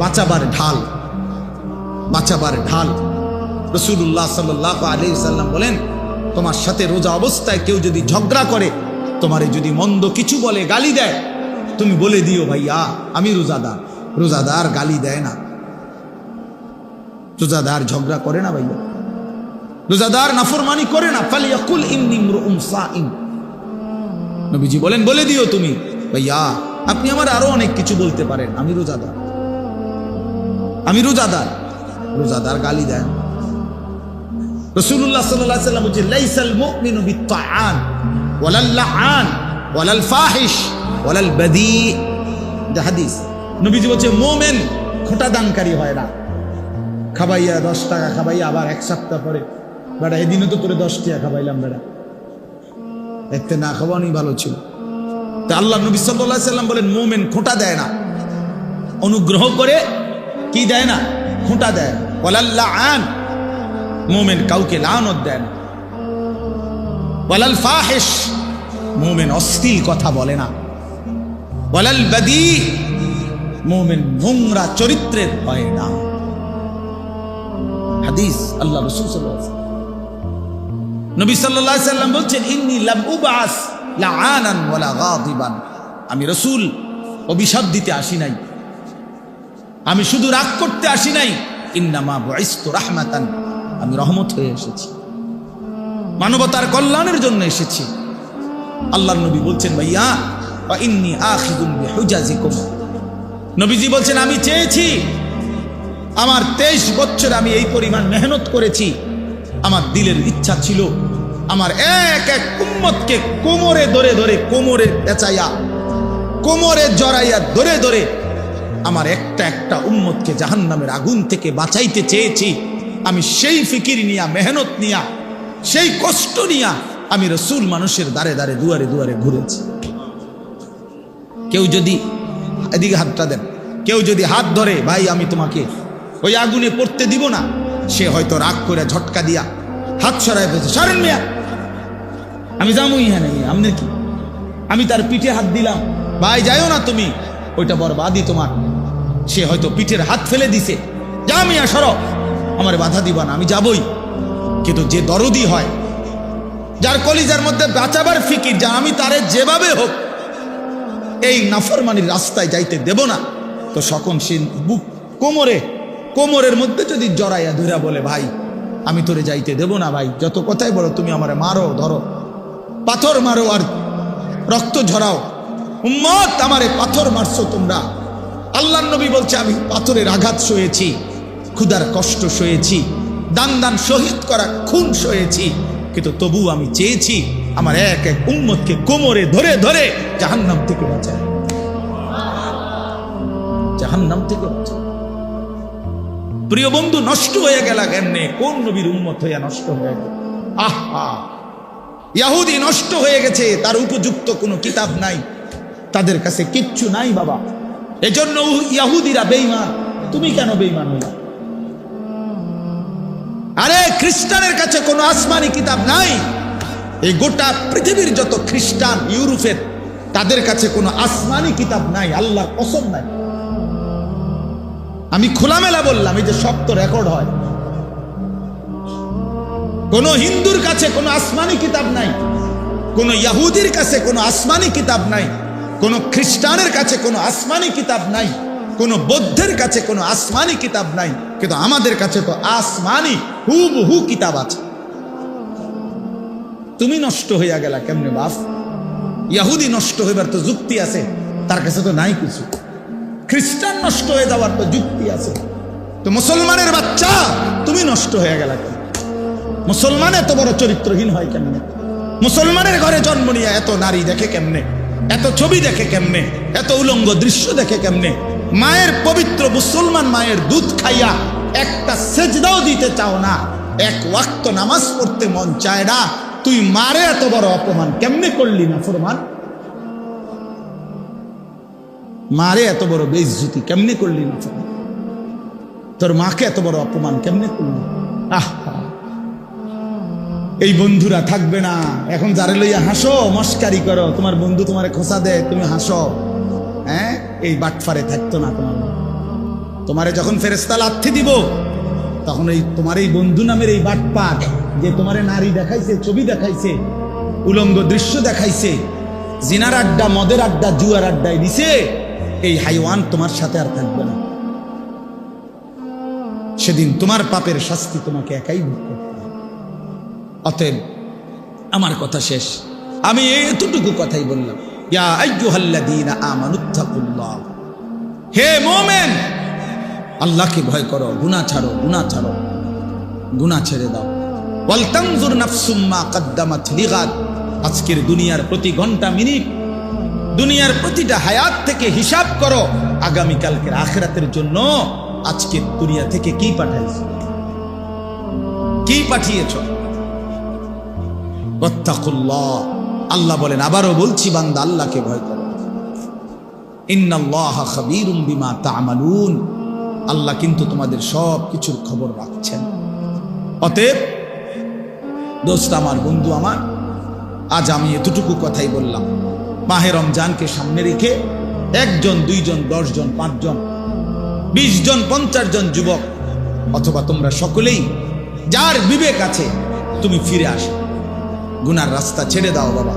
Speaker 1: বাঁচাবার ঢাল, বাঁচাবার ঢাল। রাসূলুল্লাহ সাল্লাল্লাহু আলাইহি সাল্লাম বলেন তোমার সাথে রোজা অবস্থায় কেউ যদি ঝগড়া করে, তোমারে যদি মন্দ কিছু বলে, গালি দেয়, তুমি বলে দিও ভাইয়া আমি রোজাদার। রোজাদার গালি দেয় না, রোজাদার ঝগড়া করে না ভাইয়া, রোজাদার নাফরমানি করে না। ফালিয়াকুল ইন্নী ইমরুউন সাইম, নবীজি বলেন বলে দিও তুমি ভাইয়া আপনি আমার আরো অনেক কিছু বলতে পারেন, আমি রোজাদার, আমি রোজাদার। রোজাদার গালি দেন। রাসূলুল্লাহ সাল্লাল্লাহু আলাইহি ওয়াসাল্লাম বলেন লাইসাল মুমিনু বিত্তাআন ওয়ালাল লাআন ওয়ালাল ফাহিশ ওয়ালাল বাদী, এটা হাদিস। নবীজি বলেন মুমিন খোঁটা দানকারী হয় না। খাবাইয়া 10 টাকা খাবাইয়া আবার এক সপ্তাহ পরে বেটা এদিনও তো তোরে 10 টাকা খাবাইলাম বেটা, এতে না খাওয়ানি ভালো ছিল। তা আল্লাহ নবী সাল্লাল্লাহু আলাইহি ওয়াসাল্লাম বলেন মুমিন খোঁটা দেয় না, অনুগ্রহ করে কি দেয় না, খোঁটা দেয়। ওয়ালাল লাআন, মুমিন কাউকে লানত দেয় না। ওয়ালাল ফাহিশ, মুমিন অশ্লীল কথা বলে না। ওয়ালাল বাদী, মুমিন নোংরা চরিত্রের হয় না। হাদিস আল্লাহ রাসূল সাল্লাল্লাহু আলাইহি ওয়াসাল্লাম, নবী সাল্লাল্লাহু আলাইহি ওয়াসাল্লাম বলছেন ইন্নী লাম উবআস লাআনান ওয়ালা গাদিবান, আমি রাসূল অভিশাপ দিতে আসি নাই, আমি শুধু রাগ করতে আসি নাই। ইন্নামা বুইসতু রাহমাতান, আমি রহমত হয়ে এসেছি, মানবতার কল্যাণের জন্য এসেছি। আল্লাহর নবী বলছেন ভাইয়া ওয়া ইন্নী আখিযুন বিহুজাজিকুম, নবীজি বলছেন আমি চেয়েছি, আমার 23 বছর আমি এই পরিমাণ মেহনত করেছি, আমার দিলের ইচ্ছা ছিল আমার এক এক উম্মতকে কোমরে ধরে ধরে, কোমরে পেঁচাইয়া, কোমরে জড়াইয়া ধরে ধরে আমার একটা একটা উম্মতকে জাহান্নামের আগুন থেকে বাঁচাইতে চেয়েছি। আমি সেই ফিকির নিয়া, মেহনত নিয়া, সেই কষ্ট নিয়া আমি রাসূল মানুষের দ্বারে দ্বারে দুয়ারে দুয়ারে ঘুরেছি। কেউ যদি এদিকে হাতটা দেন, কেউ যদি হাত ধরে ভাই আমি তোমাকে ওই আগুনে পড়তে দিব না, সে হয়তো রাগ করে ঝটকা দিয়া হাত সরাই ফেলছে, সরেন মিয়া আমি যাবো ইহা নেই আপনার কি, আমি তার পিঠে হাত দিলাম, ভাই যাইও না তুমি, ওইটা বরবাদি তোমার। সে হয়তো পিঠের হাত ফেলে দিছে, যা মিয়া সরো, আমার বাধা দিবা না, আমি যাবই। কিন্তু যে দরদি হয়, যার কলিজার মধ্যে বাঁচাবার ফিকির, যা আমি তারে যেভাবে হোক এই নাফরমানির রাস্তায় যাইতে দেব না, তো সকল সে বুক কোমরে, কোমরের মধ্যে যদি জড়াইয়া ধরা বলে ভাই আমি তোরে যাইতে দেব না, ভাই যত কথাই বলো তুমি আমারে মারো, ধরো, পাথর মারো আর রক্ত ঝরাও, উম্মত আমারে পাথর মারছো তোমরা। আল্লাহর নবী বলছে আমি পাথরের আঘাত সয়েছি, ক্ষুধার কষ্ট সয়েছি, দান দান শহীদ করা খুন সয়েছি, কিন্তু তবু আমি চেয়েছি আমার এক এক উম্মতকে কোমরে ধরে ধরে জাহান্নাম থেকে বাঁচায়, জাহান্নাম থেকে বাঁচায়। প্রিয় বন্ধু, নষ্ট হয়ে গেল কেমনে? কোন নবীর উম্মত হইয়া নষ্ট হয়ে গেল? আহা, ইহুদি নষ্ট হয়ে গেছে, তার উপযুক্ত কোনো কিতাব নাই, তাদের কাছে কিচ্ছু নাই বাবা। এজন্য ইহুদিরা বেঈমান। তুমি কেন বেঈমান হইলা? আরে খ্রিস্টানের কাছে কোনো আসমানি কিতাব নাই। এই গোটা পৃথিবীর যত খ্রিস্টান ইউরোপের, তাদের কাছে কোনো আসমানি কিতাব নাই, আল্লাহর কসম নাই। আমি খোলামেলা বললাম, এই যে সব তো রেকর্ড হয়। কোন হিন্দুর কাছে কোনো আসমানি কিতাব নাই, কোন ইহুদির কাছে কোনো আসমানি কিতাব নাই, কোন খ্রিস্টানের কাছে কোনো আসমানি কিতাব নাই, কোন বৌদ্ধের কাছে কোনো আসমানি কিতাব নাই, কিন্তু আমাদের কাছে তো আসমানি হুবহু কিতাব আছে। তুমি নষ্ট হইয়া গেলা কেমনে বাপ? ইহুদি নষ্ট হইবার তো যুক্তি আছে, তার কাছে তো নাই কিছু। খ্রিস্টান নষ্ট হয়ে যাওয়ার তো যুক্তি আছে, তো মুসলমানের বাচ্চা তুমি নষ্ট হয়ে গেলা কেন? মুসলমান এত বড় চরিত্রহীন হয় কেমনে? মুসলমানের ঘরে জন্ম নিয়ে এত নারী দেখে কেমনে, এত ছবি দেখে কেমনে, এত উলঙ্গ দৃশ্য দেখে কেমনে? মায়ের পবিত্র মুসলমান মায়ের দুধ খাইয়া একটা সেজদাও দিতে চাও না, এক ওয়াক্ত নামাজ পড়তে মন চায় না, তুই মারে এত বড় অপমান কেমনে করলি না ফরমান? মারে এত বড় বেইজ্জতি কেমনে করলি না ফরমান? তোর মাকে এত বড় অপমান কেমনে করলি? আহা, এই বন্ধুরা থাকবে না। এখন যারে লইয়া হাসো, মস্কারি করো, তোমার বন্ধু তোমারে খোঁচা দেয়, তুমি হাসো, হ্যাঁ, এই বাটফারে থাকতো না। তোমারে যখন ফেরেশতা লাথি দিব, তখন এই তোমার এই বন্ধু নামের এই বাটপার যে তোমারে নারী দেখাইছে, ছবি দেখাইছে, উলঙ্গ দৃশ্য দেখাইছে, জিনার আড্ডা, মদের আড্ডা, জুয়ার আড্ডায় দিছে, এই হাইওয়ান তোমার সাথে আর থাকবে না। সেদিন তোমার পাপের শাস্তি তোমাকে একাই ভোগ করতে হবে। অতএব আমার কথা শেষ, আমি এতটুকু কথাই বললাম, ইয়া আইয়ুহাল্লাযীনা আমানুত্তাকুল্লাহ, হে মুমিন, আল্লাহকে ভয় করো, গুনাহ ছাড়ো, গুনাহ ছাড়ো, গুনাহ ছেড়ে দাও। ওয়াল তানজুর নাফসুম মা কদ্দামাত লিগাদ, আজকের দুনিয়ার প্রতি ঘন্টা মিনিট, দুনিয়ার প্রতিটা হায়াত থেকে হিসাব করো আগামীকালকের আখিরাতের জন্য আজকের দুনিয়া থেকে কি পাঠাইছো, কি পাঠিয়েছ। ওয়াত্তাকুল্লাহ, আল্লাহ বলেন, আবারও বলছি বান্দা আল্লাহকে ভয় করো। ইন্নাল্লাহা খাবীরুম বিমা তা'মালুন, আল্লাহ কিন্তু তোমাদের সব কিছুর খবর রাখছেন। অতএব দোস্ত আমার, বন্ধু আমার, আজ আমি এতটুকু কথাই বললাম। মাহে রমজানকে সামনে রেখে 1 জন, 2 জন, 10 জন, 5 জন, 20 জন, 50 জন যুবক অথবা তোমরা সকলেই যার বিবেক আছে, তুমি ফিরে আসো, গুনার রাস্তা ছেড়ে দাও বাবা,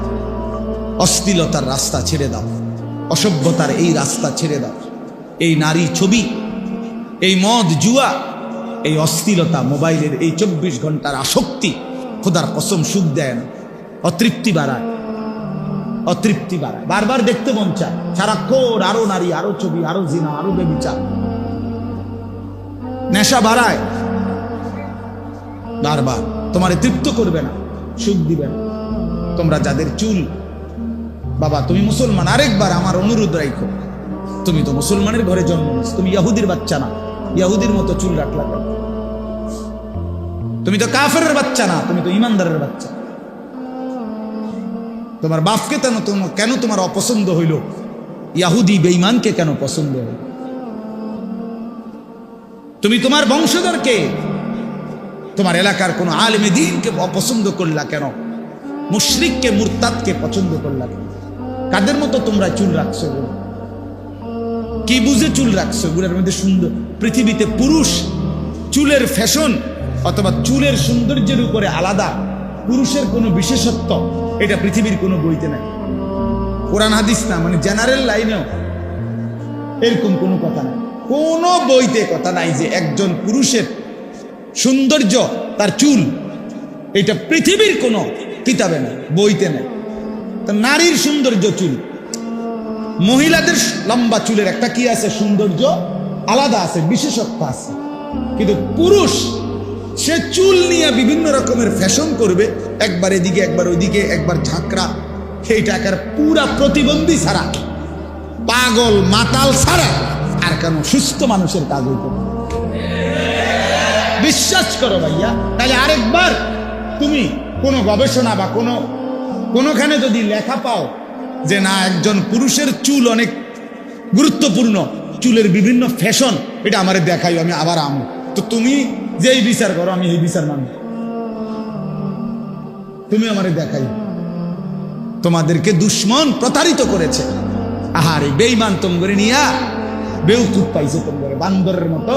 Speaker 1: অশ্লীলতার রাস্তা ছেড়ে দাও, অসভ্যতার এই রাস্তা ছেড়ে দাও। এই নারী ছবি, এই মদ জুয়া, এই অশ্লীলতা, মোবাইলের এই 24 ঘন্টার আসক্তি খোদার কসম সুখ দেয় না, অতৃপ্তি বাড়ায়, অতৃপ্তি বাড়ায়, বারবার দেখতে মন চায়, সারাক্ষণ আরো নারী, আরো ছবি, আরো জিনা, আরো বেবিচার, নেশা বাড়ায়, বারবার তোমারে তৃপ্ত করবে না, সুখ দিবে না। তোমরা যাদের চুল, বাবা তুমি মুসলমান, আরেকবার আমার অনুরোধ রাখো, তুমি তো মুসলমানের ঘরে জন্ম নিয়েছো, তুমি ইহুদির বাচ্চা না, ইহুদির মতো চুল রাখলা কেন? তুমি তো কাফেরের বাচ্চা না, তুমি তো ইমানদারের বাচ্চা। তোমার বাপকে কেন তোমার অপছন্দ হইল? ইহুদি বেঈমানকে কেন পছন্দ হইল? তুমি তোমার বংশধরকে, তোমার এলাকার কোন আলেমে দ্বীনকে অপছন্দ করলা কেন? মুশরিককে, মুরতাদকে পছন্দ করলা কেন? কাদের মতো তোমরা চুল রাখছো? কি বুঝে চুল রাখছো? গুলোর মধ্যে সুন্দর, পৃথিবীতে পুরুষ চুলের ফ্যাশন অথবা চুলের সৌন্দর্যের উপরে আলাদা পুরুষের কোনো বিশেষত্ব, এটা পৃথিবীর কোনো বইতে নাই, কোরআন হাদিস না, মানে জেনারেল লাইনেও এরকম কোনো কথা নাই, কোনো বইতে কথা নাই যে একজন পুরুষের সৌন্দর্য তার চুল, এটা পৃথিবীর কোনো কিতাবে নাই, বইতে নাই। তা নারীর সৌন্দর্য চুল, মহিলাদের লম্বা চুলের একটা কি আছে, সৌন্দর্য আলাদা আছে, বিশেষত্ব আছে। কিন্তু পুরুষ সে চুল নিয়ে বিভিন্ন রকমের ফ্যাশন করবে, একবার এদিকে, একবার ওইদিকে, একবার ঝাঁকড়া, সেই টাকার পুরা প্রতিবন্ধী ছাড়া, পাগল মাতাল ছাড়া আর কেন সুস্থ মানুষের কাজ হইতে পারে? বিশ্বাস করো ভাইয়া, তাহলে আরেকবার তুমি কোনো গবেষণা বা কোনোখানে যদি লেখা পাও যে না একজন পুরুষের চুল অনেক গুরুত্বপূর্ণ, চুলের বিভিন্ন ফ্যাশন, এটা আমারে দেখাই, আমি আবার আমো, তো তুমি যেই বিচার করো আমি এই বিচার মানব, তুমি আমারে দেখাই। তোমাদেরকে দুশ্মন প্রতারিত করেছে, আহারে বেঈমান তোমরে নিয়া বেউকুফ পাইছে, তোমরে বান্দরের মতো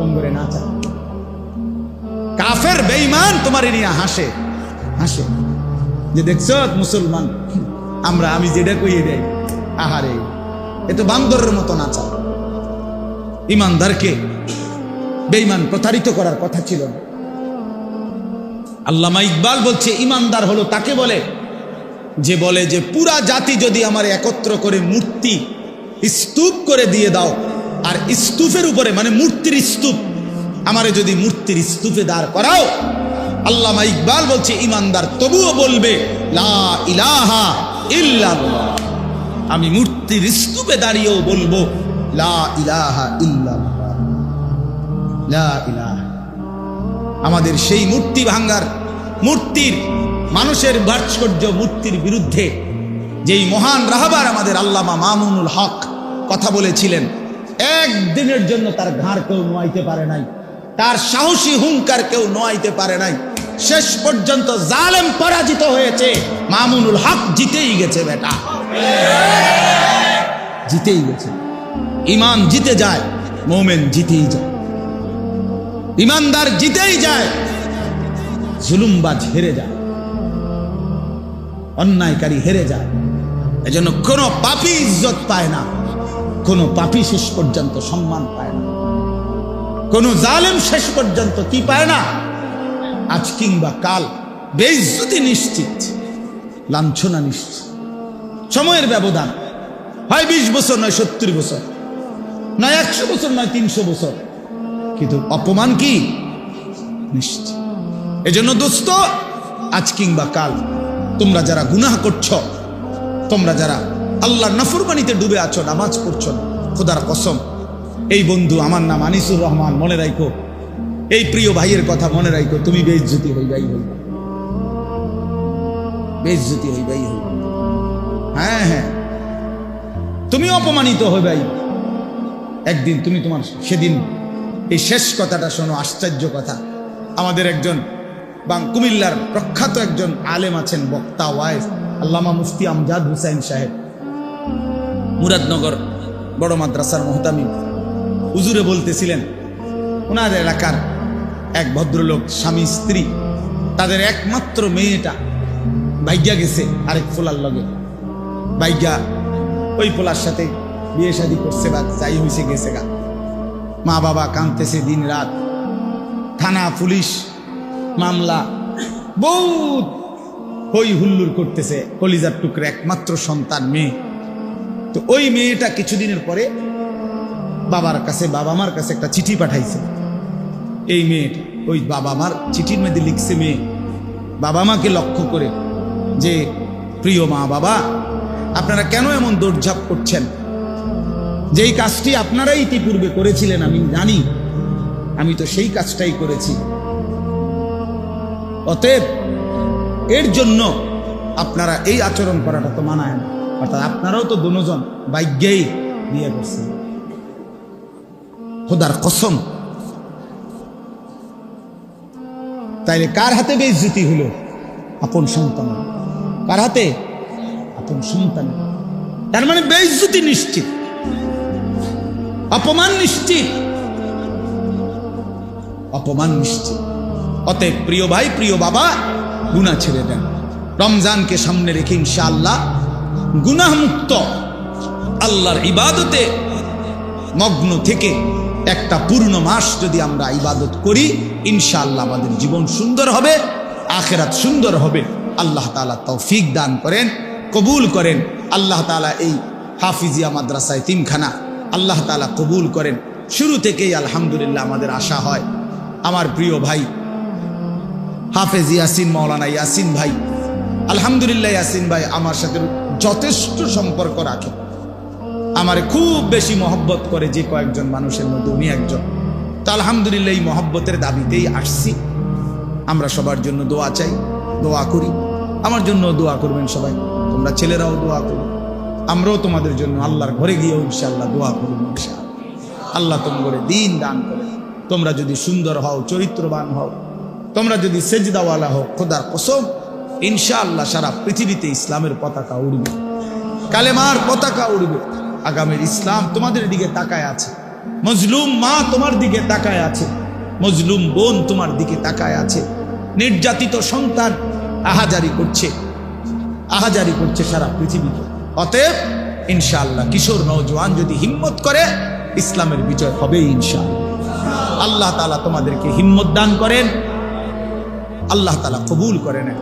Speaker 1: তোমরে নাচা, কাফের বেঈমান তোমারে নিয়ে হাসে হাসে, যে দেখছো মুসলমান আমরা, আমি যেটা কইয়ে দেয়, আহারে এ তো বান্দরের মতো নাচা। ইমানদারকে বেঈমান প্রতারিত করার কথা ছিল না। আল্লামা ইকবাল বলছে ইমানদার হলো তাকে বলে যে বলে যে পুরা জাতি যদি আমার একত্র করে মূর্তি স্তূপ করে দিয়ে দাও, আর স্তূপের উপরে মানে মূর্তির স্তূপ, আমারে যদি মূর্তির স্তূপে দাঁড় করাও, আল্লামা ইকবাল বলছে ইমানদার তবুও বলবে লা ইলাহা ইল্লাল্লাহ, আমি মূর্তির স্তূপে দাঁড়িয়েও বলবো লা ইলাহা ইল্লাল্লাহ, লা ইলাহা। আমাদের সেই মূর্তি ভাঙ্গার, মূর্তির, মানুষের ভাস্কর্য মূর্তির বিরুদ্ধে যেই মহান রাহবার আমাদের আল্লামা মামুনুল হক কথা বলেছিলেন, একদিনের জন্য তার ঘাড় কেউ নোয়াইতে পারে নাই, তার সাহসী হুঙ্কার কেউ নোয়াইতে পারে নাই, শেষ পর্যন্ত জালেম পরাজিত হয়েছে, মামুনুল হক জিতেই গেছে, বেটা জিতেই গেছে। ইমান জিতে যায়, মোমেন জিতেই যায়, ইমানদার জিতেই যায়। জুলুমবাজ হেরে যায়, অন্যায়কারী হেরে যায়। এজন্য কোনো পাপী ইজ্জত পায় না, কোনো পাপী শেষ পর্যন্ত সম্মান পায় না, কোনো জালেম শেষ পর্যন্ত কি পায় না, আজ কিংবা কাল বেইজ্জতি নিশ্চিত, লাঞ্ছনা নিশ্চিত। সময়ের ব্যবধান, হয় 20 বছর, নয় 70 বছর, নয় 100 বছর, নয় 300 বছর, কিন্তু অপমান কি নিশ্চিত। এজন্য দোস্ত, আজ কিংবা কাল তোমরা যারা গুনাহ করছো, তোমরা যারা আল্লাহর নাফরমানিতে ডুবে আছো, নামাজ পড়ছো না, খোদার কসম, এই বন্ধু আমার নাম আনিসুর রহমান, মনে রাখো, এই প্রিয় ভাইয়ের কথা মনে রাখো, তুমি বেইজ্জতি হইবাই হইবা, বেইজ্জতি হইবাই হইবা। হ্যাঁ হ্যাঁ, তুমি অপমানিত হইবাই একদিন। তুমি তোমার সেদিন এই শেষ কথাটা শোনো, আশ্চর্য কথা। আমাদের একজন কুমিল্লার প্রখ্যাত একজন আলেম আছেন, বক্তা, ওয়াইজ, আল্লামা মুফতি আমজাদ হুসাইন সাহেব, মুরাদনগর বড় মাদ্রাসার মুহতামিম, হুজুরে বলতেছিলেন, ওনার এলাকার এক ভদ্রলোক, স্বামী স্ত্রী, তাদের একমাত্র মেয়েটা ভাইগা গেছে আরেক ফোলার লগে, ভাইগা ওই ফোলার সাথে বিয়ে শাদী করছে বা যাই হয়েছে গেছে গা। মা বাবা কাঁদতেছে দিন রাত, থানা পুলিশ মামলা, বহুত হই হুল্লুর করতেছে, কলিজার টুকরে একমাত্র সন্তান মেয়ে। তো ওই মেয়েটা কিছুদিনের পরে বাবা মার কাছে একটা চিঠি পাঠাইছে। এই মেয়েটা ওই বাবা মার চিঠির মধ্যে লিখছে, মেয়ে বাবা মাকে লক্ষ্য করে, যে প্রিয় মা বাবা, আপনারা কেন এমন দৌড়ঝাঁপ করছেন? যেই কাজটি আপনারাই ইতিপূর্বে করেছিলেন আমি জানি, আমি তো সেই কাজটাই করেছি। অতএব এর জন্য আপনারা এই আচরণ করাটা তো মানায় না। অর্থাৎ আপনারাও তো দুজন ভাগ্যেই বিয়ে করছেন, খোদার কসম। তাইলে কার হাতে বেইজ্জতি হলো? আপন সন্তান। কার হাতে? আপন সন্তান। তার মানে বেইজ্জতি নিশ্চিত, অপমান নিশ্চিত, অপমান নিশ্চিত। অতএব প্রিয় ভাই, প্রিয় বাবা, গুনাহ ছেড়ে দেন। রমজানকে সামনে রেখে ইনশাআল্লাহ গুনাহ মুক্ত আল্লাহর ইবাদতে মগ্ন থেকে একটা পূর্ণ মাস যদি আমরা ইবাদত করি, ইনশাআল্লাহ আমাদের জীবন সুন্দর হবে, আখিরাত সুন্দর হবে। আল্লাহ তাআলা তৌফিক দান করেন, কবুল করেন। আল্লাহ তাআলা এই হাফিজিয়া মাদ্রাসা এতিমখানা আল্লাহ তাআলা কবুল করেন। শুরু থেকেই আলহামদুলিল্লাহ আমাদের আশা হয়, আমার প্রিয় ভাই হাফেজ ইয়াসিন, মাওলানা ইয়াসিন ভাই, আলহামদুলিল্লাহ ইয়াসিন ভাই আমার সাথে যথেষ্ট সম্পর্ক রাখে, আমারে খুব বেশি মহব্বত করে যে কয়েকজন মানুষের মধ্যে উনি একজন। তো আলহামদুলিল্লাহ এই মহব্বতের দাবিতেই আসছি। আমরা সবার জন্য দোয়া চাই, দোয়া করি। আমার জন্য দোয়া করবেন সবাই, তোমরা ছেলেরাও দোয়া করো, আমরাও তোমাদের জন্য আল্লাহর ঘরে গিয়েও ইনশাআল্লাহ দোয়া করব। ইনশাআল্লাহ আল্লাহ তোমাদের দিন দান করে। তোমরা যদি সুন্দর হও, চরিত্রবান হও, তোমরা যদি সেজদাওয়ালা হও, খোদার কসম ইনশাআল্লাহ সারা পৃথিবীতে ইসলামের পতাকা উড়বে, কালেমার পতাকা উড়বে। আগামীর ইসলাম তোমাদের দিকে তাকায় আছে, মজলুম মা তোমার দিকে তাকায় আছে, মজলুম বোন তোমার দিকে তাকায় আছে, নির্যাতিত সন্তান আহাজারি করছে সারা পৃথিবীতে। অতএব ইনশাআল্লাহ কিশোর নওজোয়ান যদি হিম্মত করে, ইসলামের বিজয় হবেই ইনশাআল্লাহ। আল্লাহ তাআলা তোমাদেরকে হিম্মত দান করেন, আল্লাহ তাআলা কবুল করে নেন।